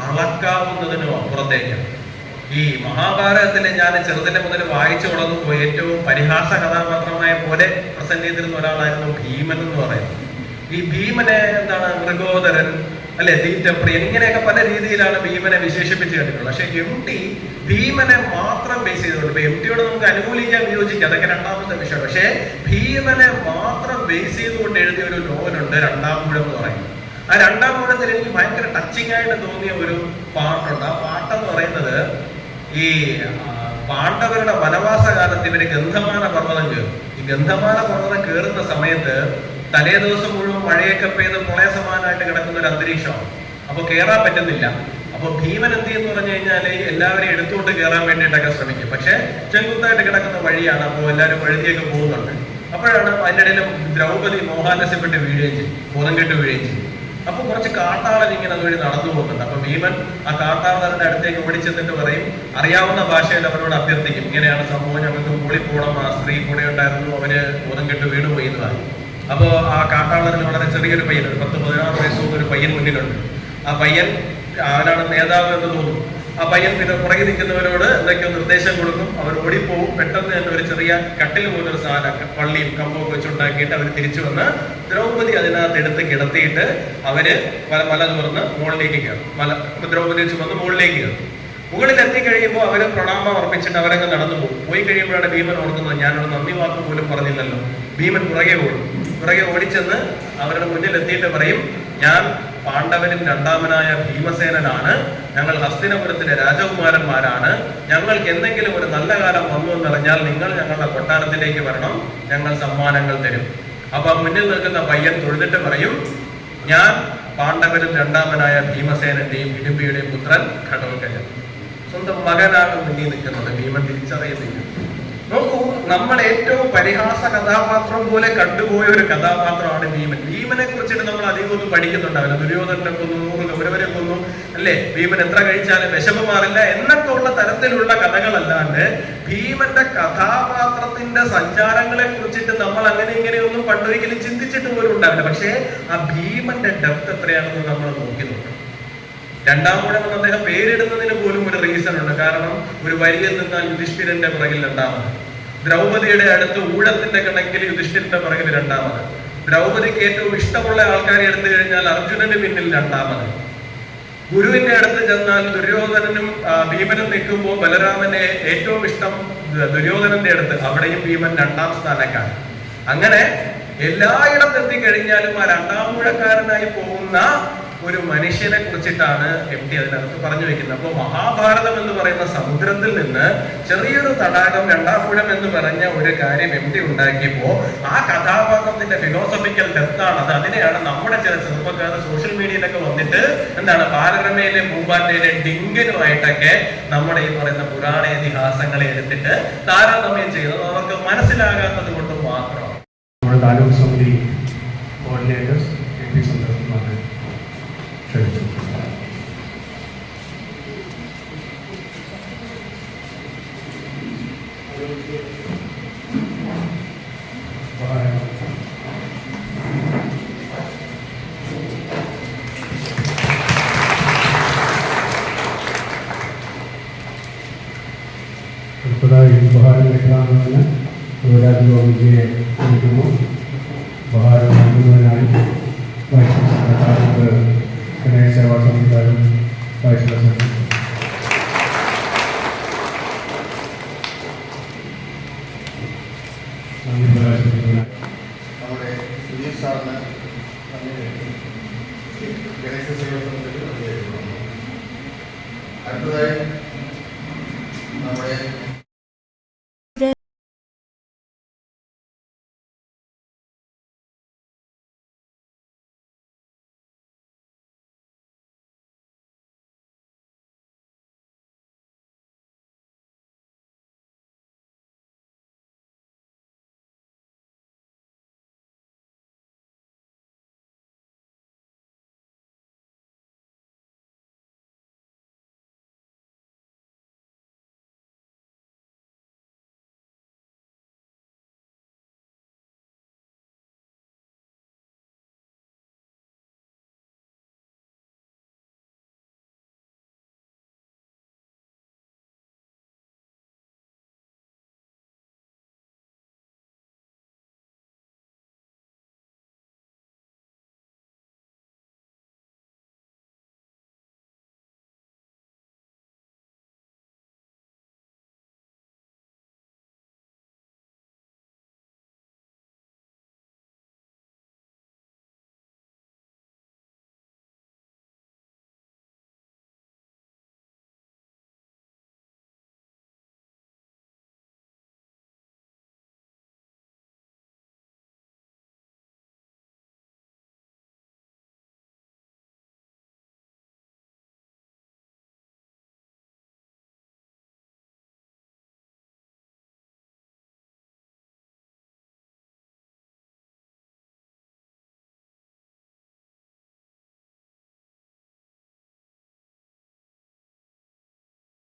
അളക്കാവുന്നതിനും അപ്പുറത്തേക്കാണ്. ഈ മഹാഭാരതത്തിലെ ഞാൻ ചെറുതിലെ മുതൽ വായിച്ചു തുടങ്ങുമ്പോൾ ഏറ്റവും പരിഹാസ കഥാപാത്രമായ പോലെ പ്രസന്റ് ചെയ്തിരുന്ന ഒരാളായിരുന്നു ഭീമൻ എന്ന് പറയുന്നത്. ഈ ഭീമനെ മൃഗോദരൻ, അല്ലെ, തീറ്റപ്രിയൻ, ഇങ്ങനെയൊക്കെ പല രീതിയിലാണ് ഭീമനെ വിശേഷിപ്പിച്ച് കണ്ടിട്ടുള്ളത്. പക്ഷെ MT ഭീമനെ മാത്രം ബേസ് ചെയ്തുകൊണ്ട്, ഇപ്പൊ MTയോട് നമുക്ക് അനുകൂലിക്കാൻ വിയോജിക്കാം, അതൊക്കെ രണ്ടാമത്തെ വിഷയം. പക്ഷെ ഭീമനെ മാത്രം ബേസ് ചെയ്തുകൊണ്ട് എഴുതിയ ഒരു നോവലുണ്ട്, രണ്ടാം ഊഴം എന്ന് പറയുന്നത്. ആ രണ്ടാം ഊഴത്തിൽ എനിക്ക് ഭയങ്കര ടച്ചിങ് ആയിട്ട് തോന്നിയ ഒരു പാട്ടുണ്ട്. ആ പാട്ടെന്ന് പറയുന്നത്, ഈ പാണ്ഡവരുടെ വനവാസ കാലത്ത് ഇവര് ഗന്ധമാന പർവ്വതം കയറും. ഈ ഗന്ധമാന പർവ്വതം കയറുന്ന സമയത്ത് തലേ ദിവസം മുഴുവൻ മഴയൊക്കെ പെയ്ത് പ്രളയ സമാനമായിട്ട് കിടക്കുന്ന ഒരു അന്തരീക്ഷമാണ്. അപ്പൊ കയറാൻ പറ്റുന്നില്ല. അപ്പൊ ഭീമൻ എന്ത് ചെയ്യുന്നു പറഞ്ഞു കഴിഞ്ഞാൽ എല്ലാവരെയും എടുത്തുകൊണ്ട് കയറാൻ വേണ്ടിയിട്ടൊക്കെ ശ്രമിക്കും. പക്ഷെ ചെങ്കുത്തായിട്ട് കിടക്കുന്ന വഴിയാണ്. അപ്പോൾ എല്ലാവരും വഴുതിയൊക്കെ പോകുന്നുണ്ട്. അപ്പോഴാണ് അതിൻ്റെ ഇടയിൽ ദ്രൗപദി മോഹാലസ്യപ്പെട്ട് വീഴുകയും ചെയ്യും, ബോധം കെട്ട് വീഴുകയും ചെയ്യും. അപ്പൊ കുറച്ച് കാട്ടാളൻ ഇങ്ങനെ അതുവഴി നടന്നു പോകുന്നുണ്ട്. അപ്പൊ ഭീമൻ ആ കാട്ടാളരുടെ അടുത്തേക്ക് ഓടിച്ചെന്നിട്ട് പറയും, അറിയാവുന്ന ഭാഷയിൽ അവരോട് അഭ്യർത്ഥിക്കും, ഇങ്ങനെയാണ് സംഭവം, ഞങ്ങൾക്ക് കൂടി പോകണം, ആ സ്ത്രീ കൂടെ ഉണ്ടായിരുന്നു, അവര് ബോധം കെട്ട് വീണുപോയി എന്ന് പറയും. അപ്പോ ആ കാട്ടാളന് വളരെ ചെറിയൊരു പയ്യൻ, ഒരു 10-16 വയസ്സുള്ള ഒരു പയ്യൻ മുന്നിലുണ്ട്. ആ പയ്യൻ അവനാണ് നേതാവ് എന്ന് തോന്നും. ആ പയ്യൻ പിന്നെ പുറകെ നിൽക്കുന്നവരോട് എന്തൊക്കെയോ നിർദ്ദേശം കൊടുക്കും. അവർ ഓടിപ്പോവും. പെട്ടെന്ന് തന്നെ ഒരു ചെറിയ കട്ടിൽ പോലൊരു സാധനം പള്ളിയും കമ്പൊക്കെ വെച്ചുണ്ടാക്കിയിട്ട് അവർ തിരിച്ചു വന്ന് ദ്രൗപദി അതിനകത്ത് എടുത്ത് കിടത്തിയിട്ട് അവര് മല തുറന്ന് മുകളിലേക്ക് കയറും. ദ്രൗപദി ചുമന്ന് മുകളിലേക്ക് കയറും. മുകളിൽ എത്തിക്കഴിയുമ്പോൾ അവര് പ്രണാമം അർപ്പിച്ചിട്ട് അവരങ്ങ് നടന്നു പോകും. പോയി കഴിയുമ്പോഴാണ് ഭീമൻ ഓർക്കുന്നത്, ഞാനൊരു നന്ദി വാക്ക് പോലും പറഞ്ഞില്ലല്ലോ. ഭീമൻ പുറകെ ഓടിച്ചെന്ന് അവരുടെ മുന്നിൽ എത്തിയിട്ട് പറയും, ഞാൻ പാണ്ഡവരിൽ രണ്ടാമനായ ഭീമസേനനാണ്, ഞങ്ങൾ ഹസ്തിനപുരത്തിലെ രാജകുമാരന്മാരാണ്, ഞങ്ങൾക്ക് എന്തെങ്കിലും ഒരു നല്ല കാലം വന്നു എന്നറിഞ്ഞാൽ നിങ്ങൾ ഞങ്ങളുടെ കൊട്ടാരത്തിലേക്ക് വരണം, ഞങ്ങൾ സമ്മാനങ്ങൾ തരും. അപ്പൊ മുന്നിൽ നിൽക്കുന്ന പയ്യൻ തൊഴുതിട്ട് പറയും, ഞാൻ പാണ്ഡവരിൽ രണ്ടാമനായ ഭീമസേനന്റെയും ഹിഡിംബിയുടെയും പുത്രൻ ഘടോൽക്കൻ. സ്വന്തം മകനാണ് മുന്നിൽ നിൽക്കുന്നത്. ഭീമൻ തിരിച്ചറിയുന്നില്ല. നോക്കൂ, നമ്മൾ ഏറ്റവും പരിഹാസ കഥാപാത്രം പോലെ കണ്ടുപോയ ഒരു കഥാപാത്രമാണ് ഭീമൻ. ഭീമനെ കുറിച്ചിട്ട് നമ്മൾ അധികം ഒന്നും പഠിക്കുന്നുണ്ടാവില്ല. ദുര്യോധനെ കൊന്നു, കൗരവരെ കൊന്നു, അല്ലേ? ഭീമൻ എത്ര കഴിച്ചാലും വിശപ്പ് മാറില്ല എന്നൊക്കെ ഉള്ള തരത്തിലുള്ള കഥകളല്ലാണ്ട് ഭീമന്റെ കഥാപാത്രത്തിന്റെ സഞ്ചാരങ്ങളെ കുറിച്ചിട്ട് നമ്മൾ അങ്ങനെ ഇങ്ങനെയൊന്നും പണ്ടൊരിക്കലും ചിന്തിച്ചിട്ട് പോലും ഉണ്ടാവില്ല. പക്ഷേ ആ ഭീമന്റെ ഡെപ്ത് എത്രയാണെന്ന് നമ്മൾ നോക്കുന്നുണ്ട്. രണ്ടാമൂഴം എന്ന് അദ്ദേഹം പേരിടുന്നതിന് പോലും ഒരു റീസൺ ഉണ്ട്. കാരണം ഒരു വരിയിൽ നിന്നാൽ യുധിഷ്ഠിരന്റെ പുറകിൽ രണ്ടാമത്, ദ്രൗപദിയുടെ അടുത്ത് ഊഴത്തിന്റെ കണക്കിൽ യുധിഷ്ഠിരന്റെ പുറകിൽ രണ്ടാമത്, ദ്രൗപദിക്ക് ഏറ്റവും ഇഷ്ടമുള്ള ആൾക്കാരെ എടുത്തു കഴിഞ്ഞാൽ അർജുനന് പിന്നിൽ രണ്ടാമത്, ഗുരുവിന്റെ അടുത്ത് ചെന്നാൽ ദുര്യോധനനും ഭീമനും നിൽക്കുമ്പോൾ ബലരാമനെ ഏറ്റവും ഇഷ്ടം ദുര്യോധനന്റെ അടുത്ത്, അവിടെയും ഭീമൻ രണ്ടാം സ്ഥാനക്കാരൻ. അങ്ങനെ എല്ലായിടത്തും എത്തിക്കഴിഞ്ഞാലും ആ രണ്ടാമൂഴക്കാരനായി പോകുന്ന ഒരു മനുഷ്യനെ കുറിച്ചിട്ടാണ് MT അതിനകത്ത് പറഞ്ഞു വെക്കുന്നത്. അപ്പോൾ മഹാഭാരതം എന്ന് പറയുന്ന സമുദ്രത്തിൽ നിന്ന് ചെറിയൊരു തടാകം രണ്ടാമൂഴം എന്ന് പറഞ്ഞ ഒരു കാര്യം MT ഉണ്ടാക്കിയപ്പോൾ ആ കഥാപാത്രത്തിന്റെ ഫിലോസഫിക്കൽ ഡെപ്താണ് അത്. അതിനെയാണ് നമ്മുടെ ചില ചെറുപ്പക്കാർ സോഷ്യൽ മീഡിയയിലൊക്കെ വന്നിട്ട് എന്താണ് ബാലരമയിലെ പൂമ്പാറ്റയിലെ ഡിങ്കനുമായിട്ടൊക്കെ നമ്മുടെ ഈ പറയുന്ന പുരാണ ഇതിഹാസങ്ങളെ എടുത്തിട്ട് താരതമ്യം ചെയ്യുന്നത് അവർക്ക് മനസ്സിലാകാത്തത് കൊണ്ട് മാത്രമാണ്. നമ്മുടെ താലൂക്ക് സമിതി കോർഡിനേറ്റേഴ്സ് MP സന്ദർഭമാണ് ക്ഷണിച്ചു. അടുത്തതായി ഉപഹാരം ലഭിക്കാമെന്ന് യുവരാജ് ഗോവിന്ദയെ ക്ഷണിക്കുന്നു. ഉപഹാരം നൽകുന്നതിനായി വൈസ് പ്രസിഡന്റ് ഗണേശ സേവാ സമിതിക്കാരും വൈസ് പ്രസിഡന്റ് നമ്മുടെ സുധീർ സാറിന് ഗണേശ സേവാ സമിതിക്ക് അടുത്തതായി നമ്മുടെ